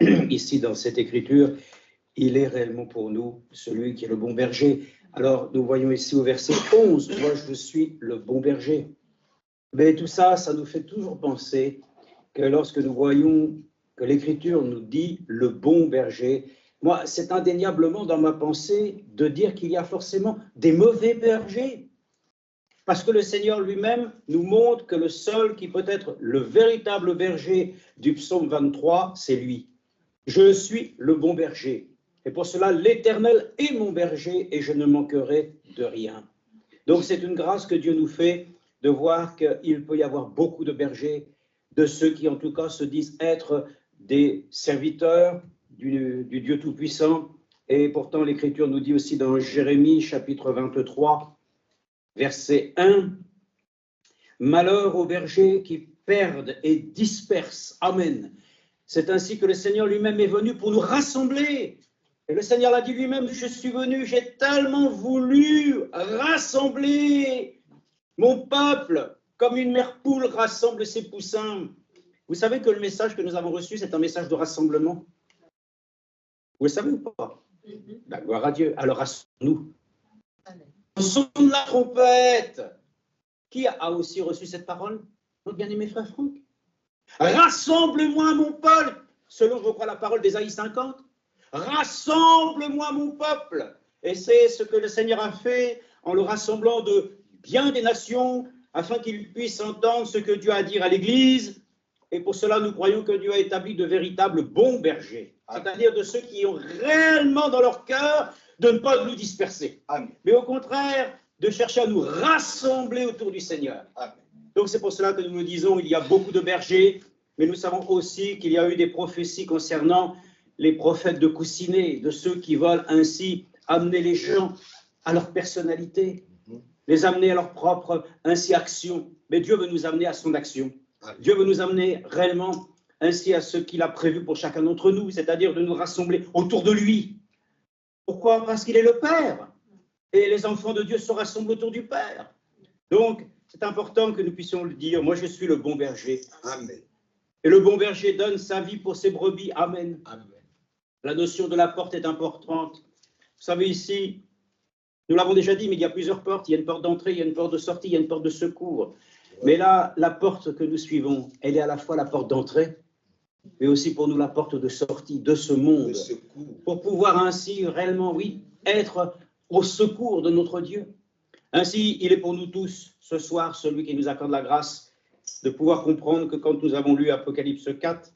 ici dans cette écriture, il est réellement pour nous celui qui est le bon berger. Alors, nous voyons ici au verset 11, moi je suis le bon berger. Mais tout ça, ça nous fait toujours penser que lorsque nous voyons que l'Écriture nous dit le bon berger, moi, c'est indéniablement dans ma pensée de dire qu'il y a forcément des mauvais bergers. Parce que le Seigneur lui-même nous montre que le seul qui peut être le véritable berger du psaume 23, c'est lui. Je suis le bon berger. Et pour cela, l'Éternel est mon berger et je ne manquerai de rien. Donc c'est une grâce que Dieu nous fait de voir qu'il peut y avoir beaucoup de bergers, de ceux qui en tout cas se disent être des serviteurs du Dieu Tout-Puissant. Et pourtant l'Écriture nous dit aussi dans Jérémie chapitre 23, verset 1, « Malheur aux bergers qui perdent et dispersent. » Amen. C'est ainsi que le Seigneur lui-même est venu pour nous rassembler. Et le Seigneur l'a dit lui-même, je suis venu, j'ai tellement voulu rassembler mon peuple, comme une mère poule rassemble ses poussins. Vous savez que le message que nous avons reçu, c'est un message de rassemblement. Vous le savez ou pas? La gloire à Dieu. Alors rassemblons-nous. Son de la trompette. Qui a aussi reçu cette parole? Notre bien-aimé frère Franck. Rassemble-moi mon peuple, selon, je crois, la parole d'Ésaïe 50. Rassemble-moi mon peuple. Et c'est ce que le Seigneur a fait en le rassemblant de bien des nations, afin qu'ils puissent entendre ce que Dieu a à dire à l'Église. Et pour cela, nous croyons que Dieu a établi de véritables bons bergers, c'est-à-dire de ceux qui ont réellement dans leur cœur de ne pas nous disperser, Amen. Mais au contraire, de chercher à nous rassembler autour du Seigneur. Amen. Donc c'est pour cela que nous nous disons, il y a beaucoup de bergers, mais nous savons aussi qu'il y a eu des prophéties concernant les prophètes de Coussinet, de ceux qui veulent ainsi amener les gens à leur personnalité, les amener à leur propre ainsi action. Mais Dieu veut nous amener à son action. Dieu veut nous amener réellement ainsi à ce qu'il a prévu pour chacun d'entre nous, c'est-à-dire de nous rassembler autour de lui. Pourquoi? Parce qu'il est le Père. Et les enfants de Dieu se rassemblent autour du Père. Donc, c'est important que nous puissions le dire. Moi, je suis le bon berger. Amen. Et le bon berger donne sa vie pour ses brebis. Amen. Amen. La notion de la porte est importante. Vous savez, ici, nous l'avons déjà dit, mais il y a plusieurs portes. Il y a une porte d'entrée, il y a une porte de sortie, il y a une porte de secours. Mais là, la porte que nous suivons, elle est à la fois la porte d'entrée, mais aussi pour nous la porte de sortie de ce monde. Pour pouvoir ainsi réellement, oui, être au secours de notre Dieu. Ainsi, il est pour nous tous, ce soir, celui qui nous accorde la grâce de pouvoir comprendre que quand nous avons lu Apocalypse 4,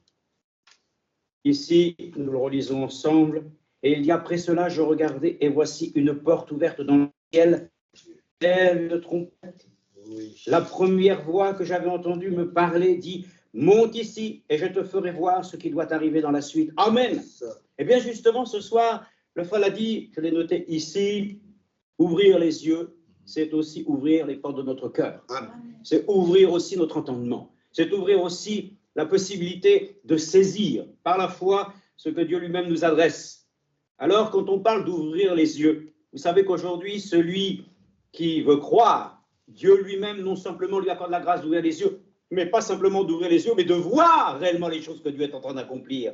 ici, nous le relisons ensemble, et il dit, après cela, je regardais, et voici une porte ouverte dans le ciel, telle une trompette. La première voix que j'avais entendue me parler dit, monte ici, et je te ferai voir ce qui doit arriver dans la suite. Amen. Eh bien, justement, ce soir, le frère l'a dit, je l'ai noté ici, ouvrir les yeux, c'est aussi ouvrir les portes de notre cœur. C'est ouvrir aussi notre entendement. C'est ouvrir aussi la possibilité de saisir par la foi ce que Dieu lui-même nous adresse. Alors, quand on parle d'ouvrir les yeux, vous savez qu'aujourd'hui, celui qui veut croire, Dieu lui-même non simplement lui accorde la grâce d'ouvrir les yeux, mais pas simplement d'ouvrir les yeux, mais de voir réellement les choses que Dieu est en train d'accomplir.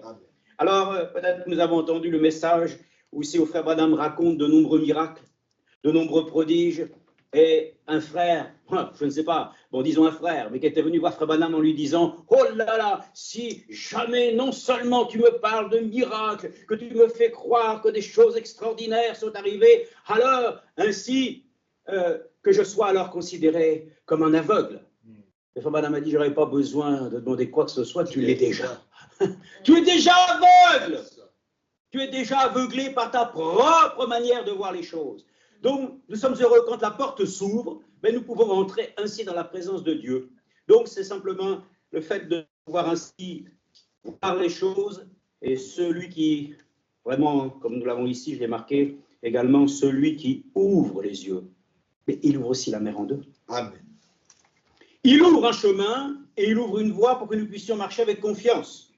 Alors, peut-être que nous avons entendu le message où ici, au frère Branham raconte de nombreux miracles, de nombreux prodiges, et un frère, je ne sais pas, bon disons un frère, mais qui était venu voir frère Branham en lui disant, oh là là, si jamais non seulement tu me parles de miracles, que tu me fais croire que des choses extraordinaires sont arrivées, alors ainsi que je sois alors considéré comme un aveugle. Et frère Branham a dit, j'aurais pas besoin de demander quoi que ce soit, tu l'es déjà. Tu es déjà aveugle. Tu es déjà aveuglé par ta propre manière de voir les choses. Donc, nous sommes heureux quand la porte s'ouvre, mais nous pouvons entrer ainsi dans la présence de Dieu. Donc, c'est simplement le fait de pouvoir ainsi voir les choses, et celui qui, vraiment, comme nous l'avons ici, je l'ai marqué, également celui qui ouvre les yeux. Mais il ouvre aussi la mer en deux. Amen. Il ouvre un chemin et il ouvre une voie pour que nous puissions marcher avec confiance.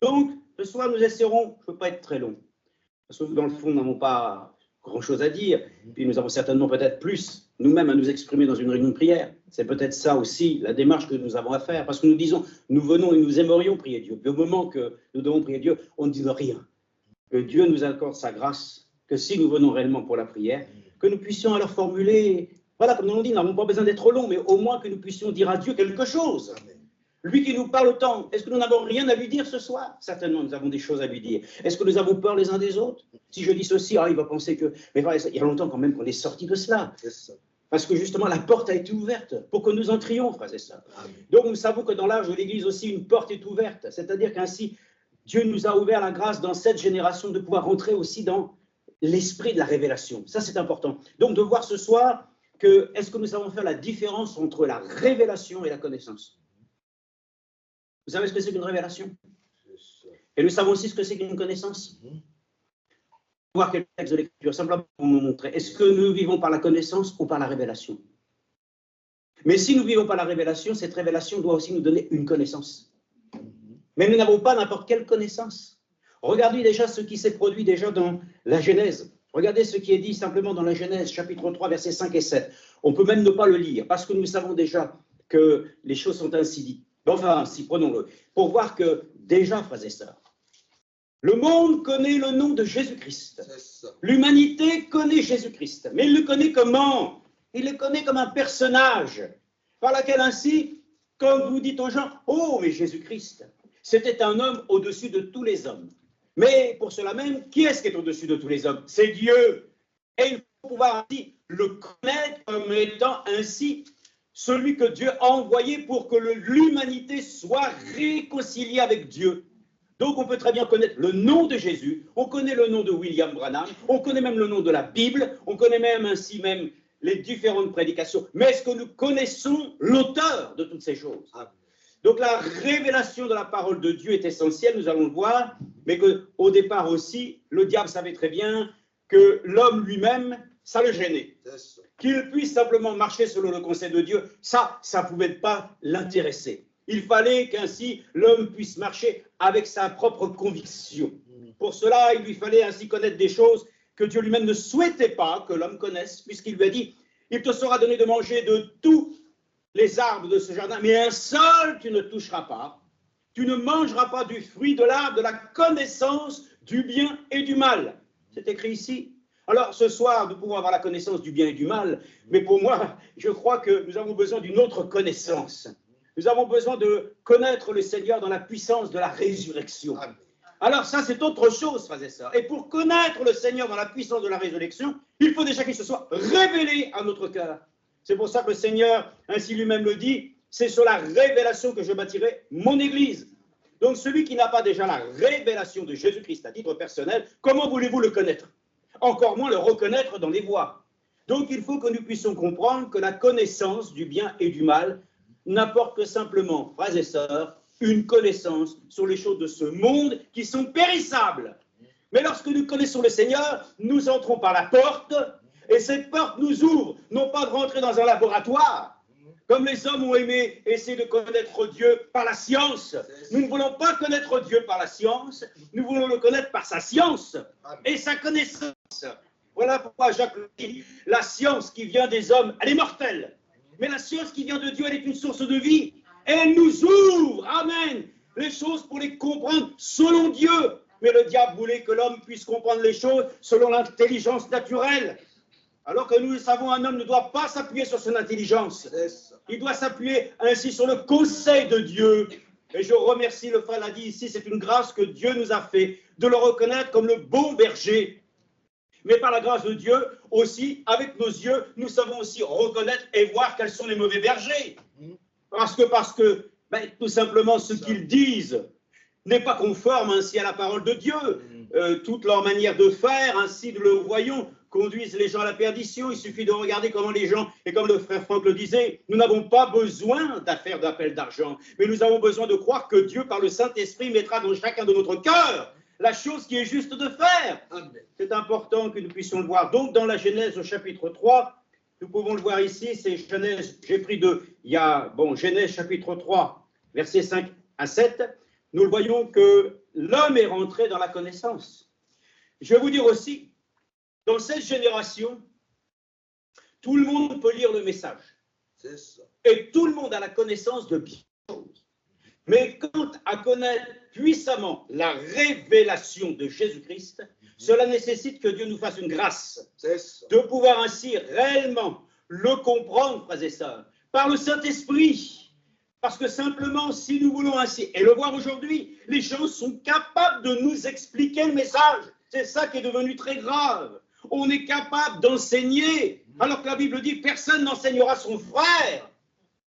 Donc, ce soir, nous essaierons, je ne peux pas être très long, parce que dans le fond, nous n'avons pas grand-chose à dire. Puis nous avons certainement peut-être plus nous-mêmes à nous exprimer dans une réunion de prière. C'est peut-être ça aussi la démarche que nous avons à faire. Parce que nous disons, nous venons et nous aimerions prier Dieu. Puis au moment que nous devons prier Dieu, on ne dit rien. Que Dieu nous accorde sa grâce, que si nous venons réellement pour la prière, que nous puissions alors formuler, voilà, comme nous l'avons dit, nous n'avons pas besoin d'être long, mais au moins que nous puissions dire à Dieu quelque chose. Lui qui nous parle autant, est-ce que nous n'avons rien à lui dire ce soir? Certainement, nous avons des choses à lui dire. Est-ce que nous avons peur les uns des autres? Si je dis ceci, il va penser que... Mais voilà, il y a longtemps quand même qu'on est sorti de cela. Parce que justement, la porte a été ouverte pour que nous entrions, frères et sœurs. Donc nous savons que dans l'âge de l'Église aussi, une porte est ouverte. C'est-à-dire qu'ainsi, Dieu nous a ouvert la grâce dans cette génération de pouvoir rentrer aussi dans l'esprit de la révélation. Ça, c'est important. Donc de voir ce soir que est-ce que nous savons faire la différence entre la révélation et la connaissance? Vous savez ce que c'est qu'une révélation? Et nous savons aussi ce que c'est qu'une connaissance. Voir quelques textes de l'Écriture, simplement pour vous montrer. Est-ce que nous vivons par la connaissance ou par la révélation? Mais si nous vivons par la révélation, cette révélation doit aussi nous donner une connaissance. Mais nous n'avons pas n'importe quelle connaissance. Regardez déjà ce qui s'est produit déjà dans la Genèse. Regardez ce qui est dit simplement dans la Genèse, chapitre 3, versets 5 et 7. On peut même ne pas le lire, parce que nous savons déjà que les choses sont ainsi dites. Enfin, si, prenons-le. Pour voir que, déjà, frères et sœurs, le monde connaît le nom de Jésus-Christ. L'humanité connaît Jésus-Christ. Mais il le connaît comment? Il le connaît comme un personnage, par lequel ainsi, comme vous dites aux gens, oh, mais Jésus-Christ, c'était un homme au-dessus de tous les hommes. Mais pour cela même, qui est-ce qui est au-dessus de tous les hommes? C'est Dieu. Et il faut pouvoir ainsi le connaître comme étant ainsi celui que Dieu a envoyé pour que l'humanité soit réconciliée avec Dieu. Donc on peut très bien connaître le nom de Jésus, on connaît le nom de William Branham, on connaît même le nom de la Bible, on connaît même ainsi même les différentes prédications. Mais est-ce que nous connaissons l'auteur de toutes ces choses? Donc la révélation de la parole de Dieu est essentielle, nous allons le voir, mais qu'au départ aussi, le diable savait très bien que l'homme lui-même, ça le gênait. Qu'il puisse simplement marcher selon le conseil de Dieu, ça ne pouvait pas l'intéresser. Il fallait qu'ainsi l'homme puisse marcher avec sa propre conviction. Pour cela, il lui fallait ainsi connaître des choses que Dieu lui-même ne souhaitait pas que l'homme connaisse, puisqu'il lui a dit, il te sera donné de manger de tous les arbres de ce jardin, mais un seul tu ne toucheras pas. Tu ne mangeras pas du fruit de l'arbre de la connaissance du bien et du mal. C'est écrit ici. Alors, ce soir, nous pouvons avoir la connaissance du bien et du mal, mais pour moi, je crois que nous avons besoin d'une autre connaissance. Nous avons besoin de connaître le Seigneur dans la puissance de la résurrection. Alors ça, c'est autre chose, frères et sœurs. Et pour connaître le Seigneur dans la puissance de la résurrection, il faut déjà qu'il se soit révélé à notre cœur. C'est pour ça que le Seigneur, ainsi lui-même le dit, c'est sur la révélation que je bâtirai mon Église. Donc celui qui n'a pas déjà la révélation de Jésus-Christ à titre personnel, comment voulez-vous le connaître? Encore moins le reconnaître dans les voies. Donc il faut que nous puissions comprendre que la connaissance du bien et du mal n'apporte que simplement, frères et sœurs, une connaissance sur les choses de ce monde qui sont périssables. Mais lorsque nous connaissons le Seigneur, nous entrons par la porte, et cette porte nous ouvre, non pas de rentrer dans un laboratoire, comme les hommes ont aimé essayer de connaître Dieu par la science. Nous ne voulons pas connaître Dieu par la science, nous voulons le connaître par sa science et sa connaissance. Voilà pourquoi Jacques le dit, la science qui vient des hommes, elle est mortelle. Mais la science qui vient de Dieu, elle est une source de vie. Elle nous ouvre, amen, les choses pour les comprendre selon Dieu. Mais le diable voulait que l'homme puisse comprendre les choses selon l'intelligence naturelle. Alors que nous le savons, un homme ne doit pas s'appuyer sur son intelligence. Il doit s'appuyer ainsi sur le conseil de Dieu. Et je remercie, le frère l'a dit ici, c'est une grâce que Dieu nous a fait de le reconnaître comme le bon berger. Mais par la grâce de Dieu, aussi, avec nos yeux, nous savons aussi reconnaître et voir quels sont les mauvais bergers. Parce que tout simplement, ce qu'ils disent n'est pas conforme ainsi à la parole de Dieu. Toute leur manière de faire, ainsi nous le voyons, conduisent les gens à la perdition. Il suffit de regarder comment les gens, et comme le frère Franck le disait, nous n'avons pas besoin d'affaires d'appel d'argent, mais nous avons besoin de croire que Dieu, par le Saint-Esprit, mettra dans chacun de notre cœur la chose qui est juste de faire. C'est important que nous puissions le voir. Donc, dans la Genèse au chapitre 3, nous pouvons le voir ici, c'est Genèse, j'ai pris Genèse chapitre 3, versets 5 à 7, nous le voyons que l'homme est rentré dans la connaissance. Je vais vous dire aussi dans cette génération, tout le monde peut lire le message. C'est ça. Et tout le monde a la connaissance de bien des choses. Mais quant à connaître puissamment la révélation de Jésus-Christ, cela nécessite que Dieu nous fasse une grâce de pouvoir ainsi réellement le comprendre, frères et sœurs, par le Saint-Esprit. Parce que simplement, si nous voulons ainsi, et le voir aujourd'hui, les gens sont capables de nous expliquer le message. C'est ça qui est devenu très grave. On est capable d'enseigner, alors que la Bible dit personne n'enseignera son frère.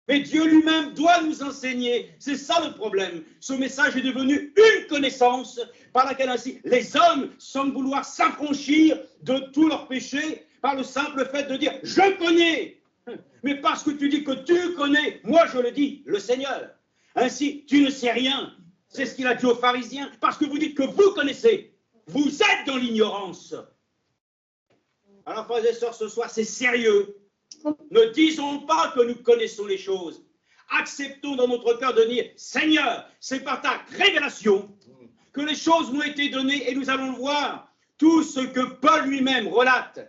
Mais Dieu lui-même doit nous enseigner. C'est ça le problème. Ce message est devenu une connaissance par laquelle ainsi les hommes semblent vouloir s'affranchir de tous leurs péchés par le simple fait de dire « je connais ». Mais parce que tu dis que tu connais, moi je le dis, le Seigneur. Ainsi, tu ne sais rien. C'est ce qu'il a dit aux pharisiens. Parce que vous dites que vous connaissez. Vous êtes dans l'ignorance. Alors, frères et sœurs, ce soir, c'est sérieux. Ne disons pas que nous connaissons les choses. Acceptons dans notre cœur de dire, Seigneur, c'est par ta révélation que les choses m'ont été données et nous allons le voir. Tout ce que Paul lui-même relate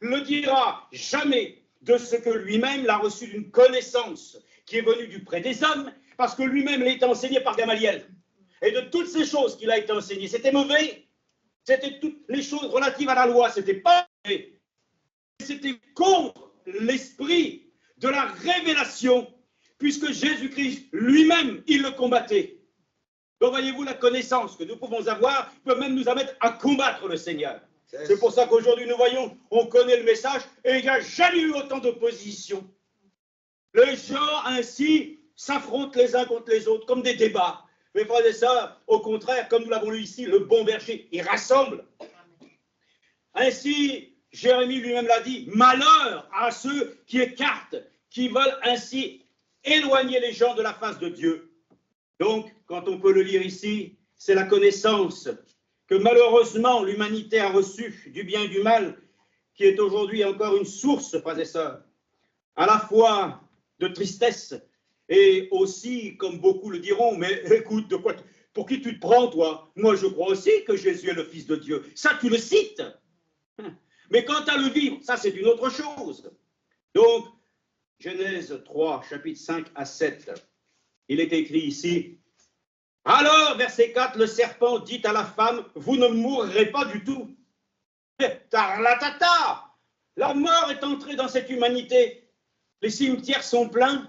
ne dira jamais de ce que lui-même l'a reçu d'une connaissance qui est venue du près des hommes, parce que lui-même l'a été enseigné par Gamaliel. Et de toutes ces choses qu'il a été enseigné, c'était mauvais. C'était toutes les choses relatives à la loi, c'était pas mauvais. C'était contre l'esprit de la révélation, puisque Jésus-Christ lui-même, il le combattait. Donc voyez-vous, la connaissance que nous pouvons avoir peut même nous amener à combattre le Seigneur. C'est pour ça qu'aujourd'hui nous voyons, on connaît le message et il n'y a jamais eu autant d'opposition. Les gens ainsi s'affrontent les uns contre les autres comme des débats. Mais frères et sœurs, au contraire, comme nous l'avons lu ici, le bon berger, il rassemble. Ainsi, Jérémie lui-même l'a dit, malheur à ceux qui écartent, qui veulent ainsi éloigner les gens de la face de Dieu. Donc, quand on peut le lire ici, c'est la connaissance que malheureusement l'humanité a reçue du bien et du mal, qui est aujourd'hui encore une source, frères et sœurs, à la fois de tristesse et aussi, comme beaucoup le diront, mais écoute, de quoi, pour qui tu te prends, toi? Moi, je crois aussi que Jésus est le Fils de Dieu. Ça, tu le cites. Mais quant à le vivre, ça, c'est une autre chose. Donc, Genèse 3, chapitre 5 à 7, il est écrit ici, « Alors, verset 4, le serpent dit à la femme, « Vous ne mourrez pas du tout. » Tarlatata! La mort est entrée dans cette humanité. Les cimetières sont pleins.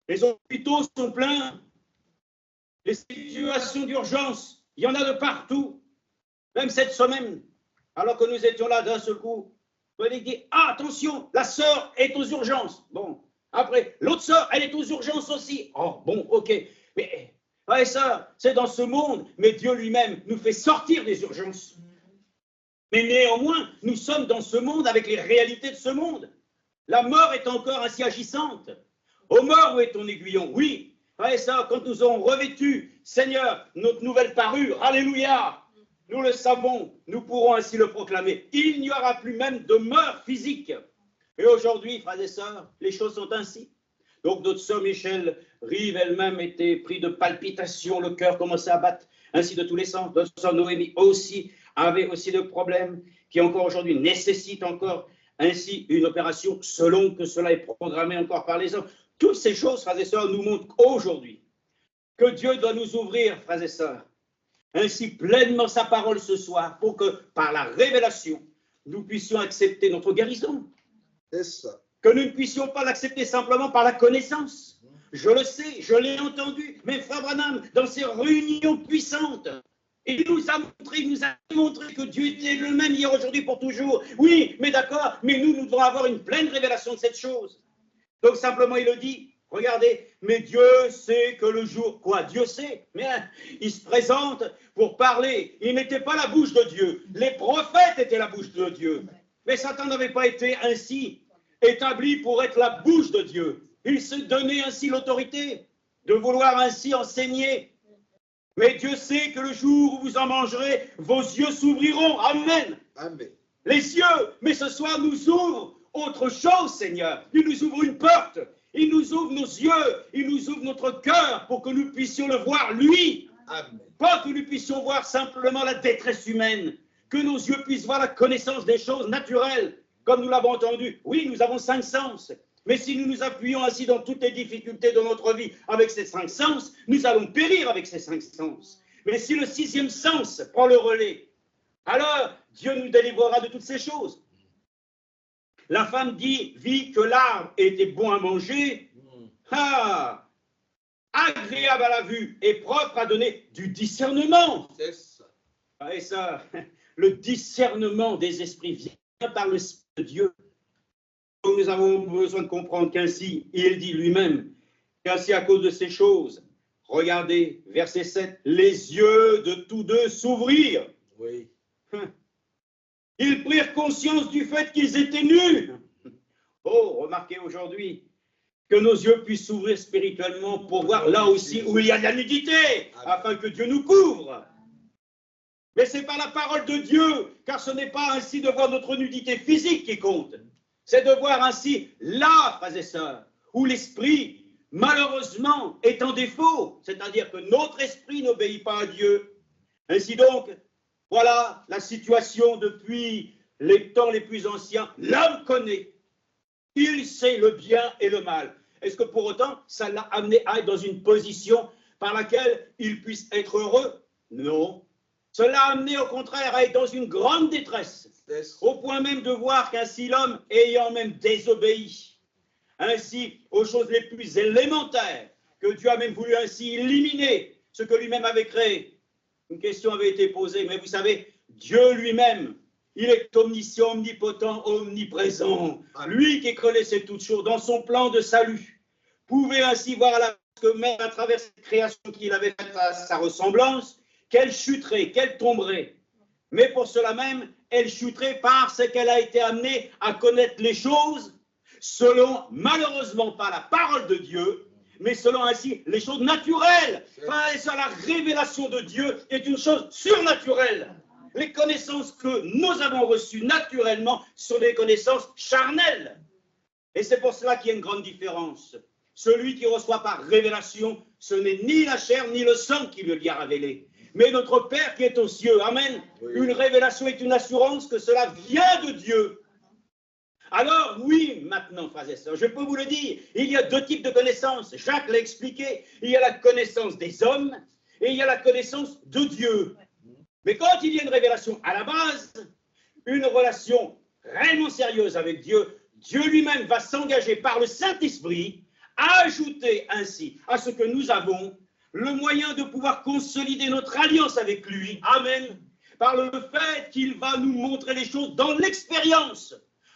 Les hôpitaux sont pleins. Les situations d'urgence, il y en a de partout. Même cette semaine, alors que nous étions là d'un seul coup, on a dit, ah, attention, la sœur est aux urgences. Bon, après, l'autre sœur, elle est aux urgences aussi. Oh, bon, ok. Mais, ouais, ça, c'est dans ce monde, mais Dieu lui-même nous fait sortir des urgences. Mais néanmoins, nous sommes dans ce monde avec les réalités de ce monde. La mort est encore ainsi agissante. Ô mort, où est ton aiguillon? Oui, ouais, ça, quand nous aurons revêtu, Seigneur, notre nouvelle parure, alléluia, nous le savons, nous pourrons ainsi le proclamer. Il n'y aura plus même de mort physique. Et aujourd'hui, frères et sœurs, les choses sont ainsi. Donc notre sœur Michel Rive elle-même était prise de palpitations, le cœur commençait à battre, ainsi de tous les sens. Notre sœur Noémie aussi avait aussi des problèmes qui encore aujourd'hui nécessitent encore ainsi une opération selon que cela est programmé encore par les hommes. Toutes ces choses, frères et sœurs, nous montrent aujourd'hui que Dieu doit nous ouvrir, frères et sœurs, ainsi pleinement sa parole ce soir pour que par la révélation, nous puissions accepter notre guérison. C'est ça. Que nous ne puissions pas l'accepter simplement par la connaissance. Je le sais, je l'ai entendu, mais frère Branham, dans ces réunions puissantes, il nous a montré que Dieu était le même hier, aujourd'hui, pour toujours. Oui, mais d'accord, mais nous devons avoir une pleine révélation de cette chose. Donc simplement, il le dit, regardez, mais Dieu sait que le jour, quoi, Dieu sait, mais il se présente pour parler. Il n'était pas la bouche de Dieu, les prophètes étaient la bouche de Dieu. Mais Satan n'avait pas été ainsi établi pour être la bouche de Dieu. Il se donnait ainsi l'autorité de vouloir ainsi enseigner. Mais Dieu sait que le jour où vous en mangerez, vos yeux s'ouvriront. Amen. Amen. Les yeux, mais ce soir nous ouvre autre chose, Seigneur. Il nous ouvre une porte. Il nous ouvre nos yeux. Il nous ouvre notre cœur pour que nous puissions le voir, lui. Amen. Pas que nous puissions voir simplement la détresse humaine. que nos yeux puissent voir la connaissance des choses naturelles, comme nous l'avons entendu. Oui, nous avons 5 sens, mais si nous nous appuyons ainsi dans toutes les difficultés de notre vie avec ces 5 sens, nous allons périr avec ces 5 sens. Mais si le 6e sens prend le relais, alors Dieu nous délivrera de toutes ces choses. La femme vit que l'arbre était bon à manger, agréable à la vue et propre à donner du discernement. C'est ça. Et ça, le discernement des esprits vient par le Esprit de Dieu. Donc nous avons besoin de comprendre qu'ainsi, il dit lui-même, qu'ainsi à cause de ces choses, regardez, verset 7, les yeux de tous deux s'ouvrirent. Oui. Ils prirent conscience du fait qu'ils étaient nus. Oh, remarquez aujourd'hui que nos yeux puissent s'ouvrir spirituellement pour voir là aussi où il y a de la nudité, afin que Dieu nous couvre. Mais c'est par la parole de Dieu, car ce n'est pas ainsi de voir notre nudité physique qui compte. C'est de voir ainsi là, frères et sœurs, où l'esprit, malheureusement, est en défaut. C'est-à-dire que notre esprit n'obéit pas à Dieu. Ainsi donc, voilà la situation depuis les temps les plus anciens. L'homme connaît. Il sait le bien et le mal. Est-ce que pour autant, ça l'a amené à être dans une position par laquelle il puisse être heureux? Non. Cela l'a amené au contraire à être dans une grande détresse, au point même de voir qu'ainsi l'homme, ayant même désobéi, ainsi aux choses les plus élémentaires, que Dieu a même voulu ainsi éliminer ce que lui-même avait créé. Une question avait été posée, mais vous savez, Dieu lui-même, il est omniscient, omnipotent, omniprésent. Lui qui connaissait toutes choses dans son plan de salut, pouvait ainsi voir que même à travers cette création qu'il avait faite à sa ressemblance, qu'elle chuterait, qu'elle tomberait. Mais pour cela même, elle chuterait parce qu'elle a été amenée à connaître les choses selon, malheureusement pas la parole de Dieu, mais selon ainsi les choses naturelles. Enfin, la révélation de Dieu est une chose surnaturelle. Les connaissances que nous avons reçues naturellement sont des connaissances charnelles. Et c'est pour cela qu'il y a une grande différence. Celui qui reçoit par révélation, ce n'est ni la chair ni le sang qui lui a révélé, mais notre Père qui est aux cieux. Amen. Oui. Une révélation est une assurance que cela vient de Dieu. Alors, oui, maintenant, frères et sœurs, je peux vous le dire, il y a 2 types de connaissances. Jacques l'a expliqué. Il y a la connaissance des hommes et il y a la connaissance de Dieu. Mais quand il y a une révélation à la base, une relation réellement sérieuse avec Dieu, Dieu lui-même va s'engager par le Saint-Esprit à ajouter ainsi à ce que nous avons le moyen de pouvoir consolider notre alliance avec lui. Amen. Par le fait qu'il va nous montrer les choses dans l'expérience.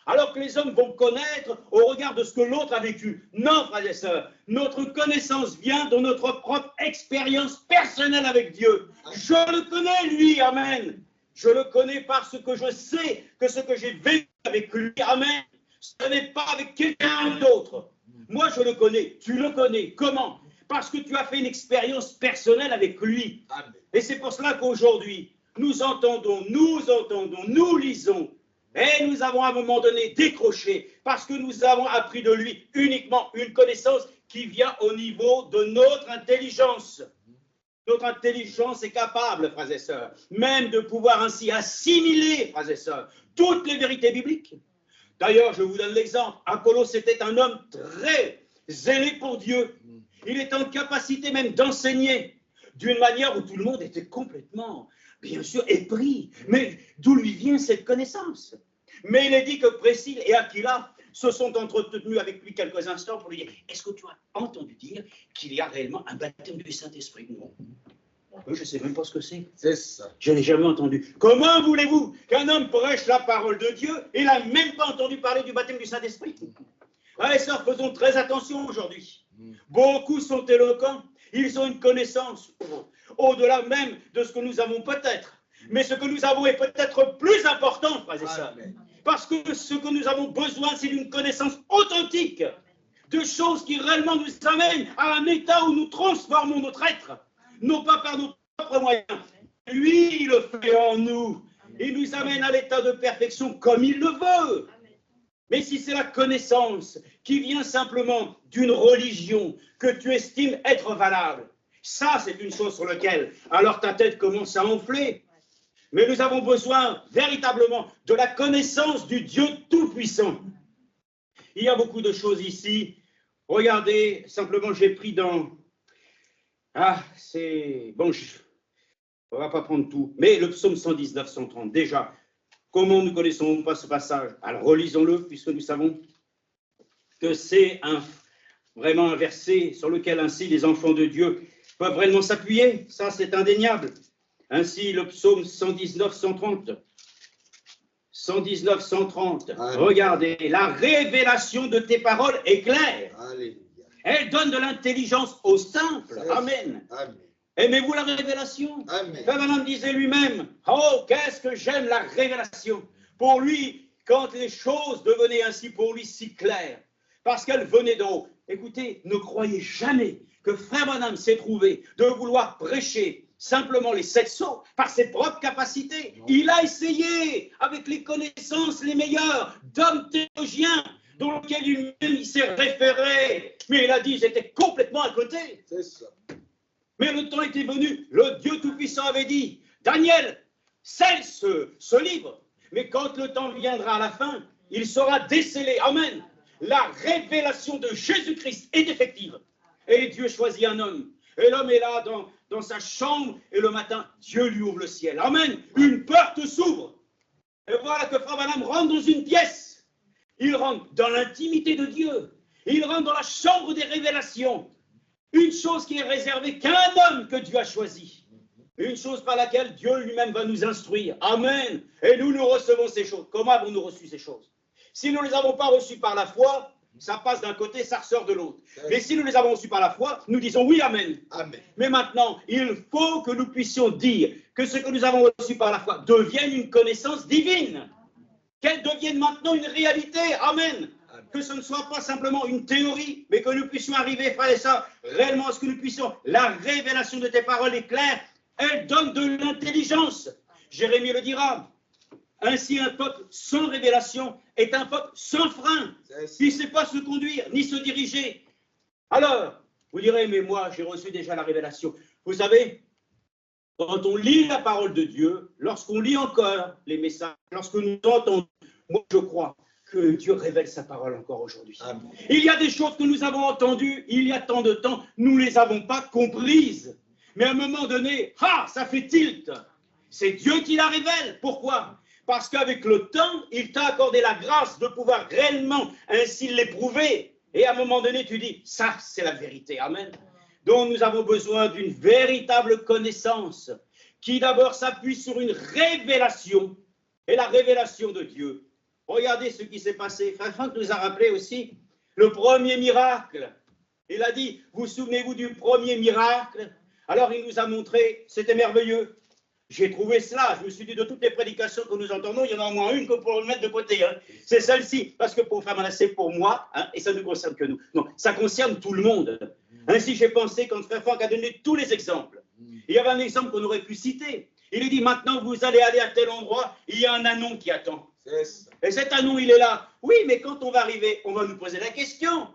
Alors que les hommes vont connaître au regard de ce que l'autre a vécu. Non, frères et sœurs, notre connaissance vient de notre propre expérience personnelle avec Dieu. Je le connais, lui, amen. Je le connais parce que je sais que ce que j'ai vécu avec lui, amen, ce n'est pas avec quelqu'un d'autre. Moi, je le connais, tu le connais. Comment? Parce que tu as fait une expérience personnelle avec lui. Amen. Et c'est pour cela qu'aujourd'hui, nous entendons, nous lisons. Et nous avons à un moment donné décroché parce que nous avons appris de lui uniquement une connaissance qui vient au niveau de notre intelligence. Notre intelligence est capable, frères et sœurs, même de pouvoir ainsi assimiler, frères et sœurs, toutes les vérités bibliques. D'ailleurs, je vous donne l'exemple. Apollos était un homme très zélé pour Dieu. Il est en capacité même d'enseigner d'une manière où tout le monde était complètement, bien sûr, épris. Mais d'où lui vient cette connaissance? Mais il est dit que Priscille et Aquila se sont entretenus avec lui quelques instants pour lui dire « Est-ce que tu as entendu dire qu'il y a réellement un baptême du Saint-Esprit » ? Non. Je ne sais même pas ce que c'est. C'est ça. Je n'ai jamais entendu. Comment voulez-vous qu'un homme prêche la parole de Dieu et n'a même pas entendu parler du baptême du Saint-Esprit? Frères et sœurs, faisons très attention aujourd'hui. Beaucoup sont éloquents. Ils ont une connaissance au-delà même de ce que nous avons peut-être. Mais ce que nous avons est peut-être plus important, frères et sœurs. Parce que ce que nous avons besoin, c'est d'une connaissance authentique, de choses qui réellement nous amènent à un état où nous transformons notre être, non pas par nos propres moyens. Lui, il le fait en nous. Il nous amène à l'état de perfection comme il le veut. Mais si c'est la connaissance qui vient simplement d'une religion que tu estimes être valable, ça, c'est une chose sur laquelle, alors ta tête commence à enfler. mais nous avons besoin véritablement de la connaissance du Dieu Tout-Puissant. Il y a beaucoup de choses ici. Regardez, simplement j'ai pris dans... Ah, c'est... Bon, on ne va pas prendre tout, mais le psaume 119, 130, déjà, comment nous connaissons pas ce passage? Alors relisons-le, puisque nous savons que c'est vraiment un verset sur lequel ainsi les enfants de Dieu peuvent vraiment s'appuyer. Ça, c'est indéniable. Ainsi, le psaume 119, 130. 119, 130. Alléluia. Regardez, la révélation de tes paroles est claire. Alléluia. Elle donne de l'intelligence aux simples. Amen. Amen. Aimez-vous la révélation? Amen. Frère Branham disait lui-même, oh, qu'est-ce que j'aime la révélation. Pour lui, quand les choses devenaient ainsi pour lui si claires, parce qu'elles venaient d'en haut. Écoutez, ne croyez jamais que Frère Branham s'est trouvé de vouloir prêcher simplement les 7 sceaux par ses propres capacités. Non. Il a essayé, avec les connaissances les meilleures d'hommes théologiens, dans lesquels il s'est référé. Mais il a dit, j'étais complètement à côté. C'est ça. Mais le temps était venu, le Dieu Tout-Puissant avait dit, Daniel, scelle ce livre, mais quand le temps viendra à la fin, il sera décelé. Amen. La révélation de Jésus-Christ est effective. Et Dieu choisit un homme. Et l'homme est là dans sa chambre, et le matin, Dieu lui ouvre le ciel. Amen. Une porte s'ouvre. Et voilà que Frère Branham rentre dans une pièce. Il rentre dans l'intimité de Dieu. Il rentre dans la chambre des révélations. Une chose qui est réservée qu'à un homme que Dieu a choisi. Une chose par laquelle Dieu lui-même va nous instruire. Amen. Et nous recevons ces choses. Comment avons-nous reçu ces choses? Si nous ne les avons pas reçues par la foi, ça passe d'un côté, ça ressort de l'autre. Mais si nous les avons reçues par la foi, nous disons oui, amen. Amen. Mais maintenant, il faut que nous puissions dire que ce que nous avons reçu par la foi devienne une connaissance divine. Qu'elle devienne maintenant une réalité. Amen. Que ce ne soit pas simplement une théorie, mais que nous puissions arriver, frère et sœurs, réellement à ce que nous puissions. La révélation de tes paroles est claire, elle donne de l'intelligence. Jérémie le dira. Ainsi, un peuple sans révélation est un peuple sans frein, qui ne sait pas se conduire, ni se diriger. Alors, vous direz, mais moi, j'ai reçu déjà la révélation. Vous savez, quand on lit la parole de Dieu, lorsqu'on lit encore les messages, lorsque nous entendons, moi, je crois que Dieu révèle sa parole encore aujourd'hui. Il y a des choses que nous avons entendues il y a tant de temps, nous ne les avons pas comprises. Mais à un moment donné, ça fait tilt. C'est Dieu qui la révèle. Pourquoi? Parce qu'avec le temps, il t'a accordé la grâce de pouvoir réellement ainsi l'éprouver. Et à un moment donné, tu dis, ça, c'est la vérité. Amen. Donc, nous avons besoin d'une véritable connaissance qui d'abord s'appuie sur une révélation et la révélation de Dieu. Regardez ce qui s'est passé. Frère Franck nous a rappelé aussi le premier miracle. Il a dit, vous souvenez-vous du premier miracle? Alors, il nous a montré, c'était merveilleux. J'ai trouvé cela, je me suis dit, de toutes les prédications que nous entendons, il y en a au moins une que pour le mettre de côté. Hein. C'est celle-ci, parce que pour faire c'est pour moi, hein, et ça ne nous concerne que nous. Non, ça concerne tout le monde. Ainsi, j'ai pensé, quand Frère Franck a donné tous les exemples, il y avait un exemple qu'on aurait pu citer. Il a dit, maintenant, vous allez aller à tel endroit, il y a un anon qui attend. Et cet anon, il est là. Oui, mais quand on va arriver, on va nous poser la question.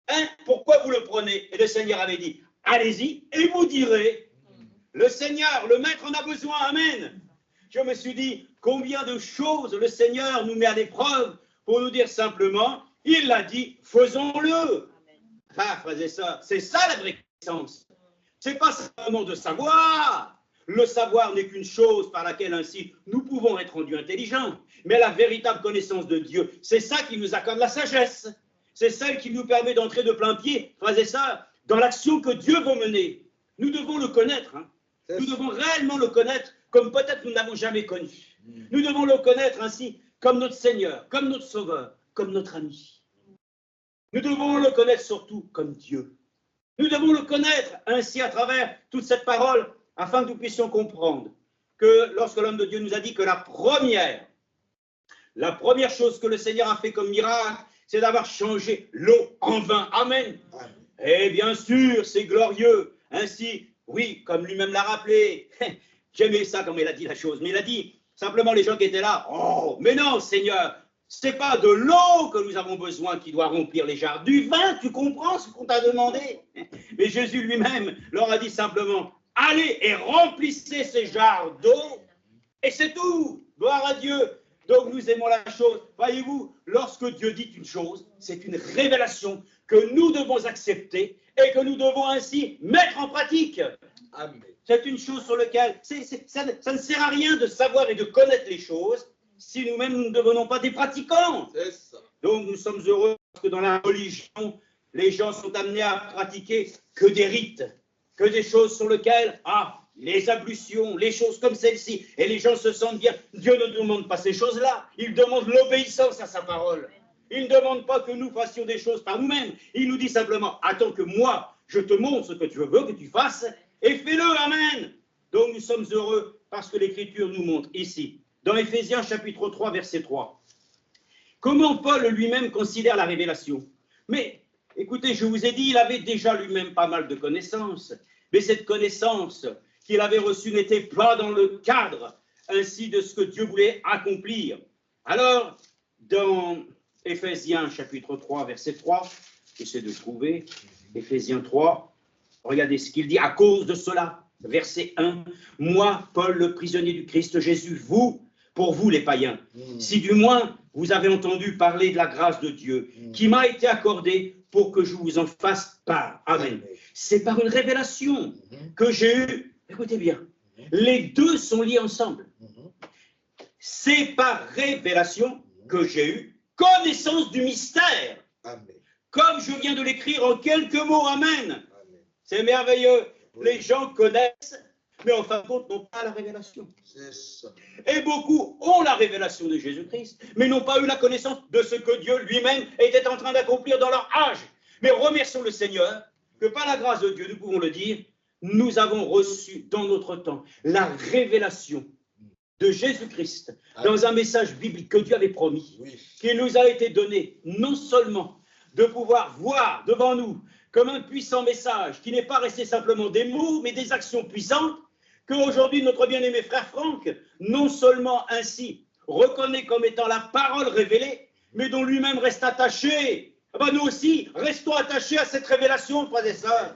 Hein, pourquoi vous le prenez? Et le Seigneur avait dit, allez-y, et vous direz. Le Seigneur, le Maître en a besoin, amen. Je me suis dit, combien de choses le Seigneur nous met à l'épreuve pour nous dire simplement, il l'a dit, faisons-le. Ah, frères et sœurs, c'est ça la vraie connaissance. C'est pas simplement de savoir. Le savoir n'est qu'une chose par laquelle ainsi nous pouvons être rendus intelligents. Mais la véritable connaissance de Dieu, c'est ça qui nous accorde la sagesse. C'est celle qui nous permet d'entrer de plein pied, frères et sœurs, dans l'action que Dieu veut mener. Nous devons le connaître, hein. Nous devons réellement le connaître comme peut-être nous n'avons jamais connu. Nous devons le connaître ainsi comme notre Seigneur, comme notre Sauveur, comme notre ami. Nous devons le connaître surtout comme Dieu. Nous devons le connaître ainsi à travers toute cette parole afin que nous puissions comprendre que lorsque l'homme de Dieu nous a dit que la première chose que le Seigneur a fait comme miracle, c'est d'avoir changé l'eau en vin. Amen. Et bien sûr, c'est glorieux. Ainsi, oui, comme lui-même l'a rappelé, j'aimais ça comme il a dit la chose, mais il a dit simplement les gens qui étaient là, oh, mais non, Seigneur, c'est pas de l'eau que nous avons besoin qui doit remplir les jarres, du vin, tu comprends ce qu'on t'a demandé? Mais Jésus lui-même leur a dit simplement, allez et remplissez ces jarres d'eau, Et c'est tout. Gloire à Dieu. Donc nous aimons la chose. Voyez-vous, lorsque Dieu dit une chose, c'est une révélation que nous devons accepter et que nous devons ainsi mettre en pratique. Amen. C'est une chose sur laquelle ça ne sert à rien de savoir et de connaître les choses si nous-mêmes nous ne devenons pas des pratiquants. C'est ça. Donc nous sommes heureux parce que dans la religion, les gens sont amenés à pratiquer que des rites, que des choses sur lesquelles, les ablutions, les choses comme celle-ci, et les gens se sentent bien. Dieu ne demande pas ces choses-là, il demande l'obéissance à sa parole. Il ne demande pas que nous fassions des choses par nous-mêmes, il nous dit simplement, attends que moi, je te montre ce que tu veux que tu fasses, et fais-le, amen. Donc nous sommes heureux parce que l'Écriture nous montre ici, dans Éphésiens chapitre 3, verset 3, comment Paul lui-même considère la révélation. Mais écoutez, je vous ai dit, il avait déjà lui-même pas mal de connaissances, mais cette connaissance qu'il avait reçue n'était pas dans le cadre ainsi de ce que Dieu voulait accomplir. Alors, dans Éphésiens chapitre 3, verset 3, j'essaie de trouver, Éphésiens 3, regardez ce qu'il dit, à cause de cela, verset 1, moi, Paul, le prisonnier du Christ Jésus, pour vous les païens, si du moins vous avez entendu parler de la grâce de Dieu qui m'a été accordée pour que je vous en fasse part. Amen. C'est par une révélation que j'ai eue, écoutez bien, les deux sont liés ensemble. C'est par révélation que j'ai eu connaissance du mystère. Amen. Comme je viens de l'écrire en quelques mots. Amen. C'est merveilleux. Les gens connaissent, mais en fin de compte, n'ont pas la révélation. C'est ça. Et beaucoup ont la révélation de Jésus-Christ, mais n'ont pas eu la connaissance de ce que Dieu lui-même était en train d'accomplir dans leur âge. Mais remercions le Seigneur que par la grâce de Dieu, nous pouvons le dire, nous avons reçu dans notre temps la révélation de Jésus-Christ dans un message biblique que Dieu avait promis, qui nous a été donné non seulement de pouvoir voir devant nous comme un puissant message qui n'est pas resté simplement des mots, mais des actions puissantes, qu'aujourd'hui notre bien-aimé frère Franck, non seulement ainsi reconnaît comme étant la parole révélée, mais dont lui-même reste attaché. Nous aussi, restons attachés à cette révélation, frères et sœurs.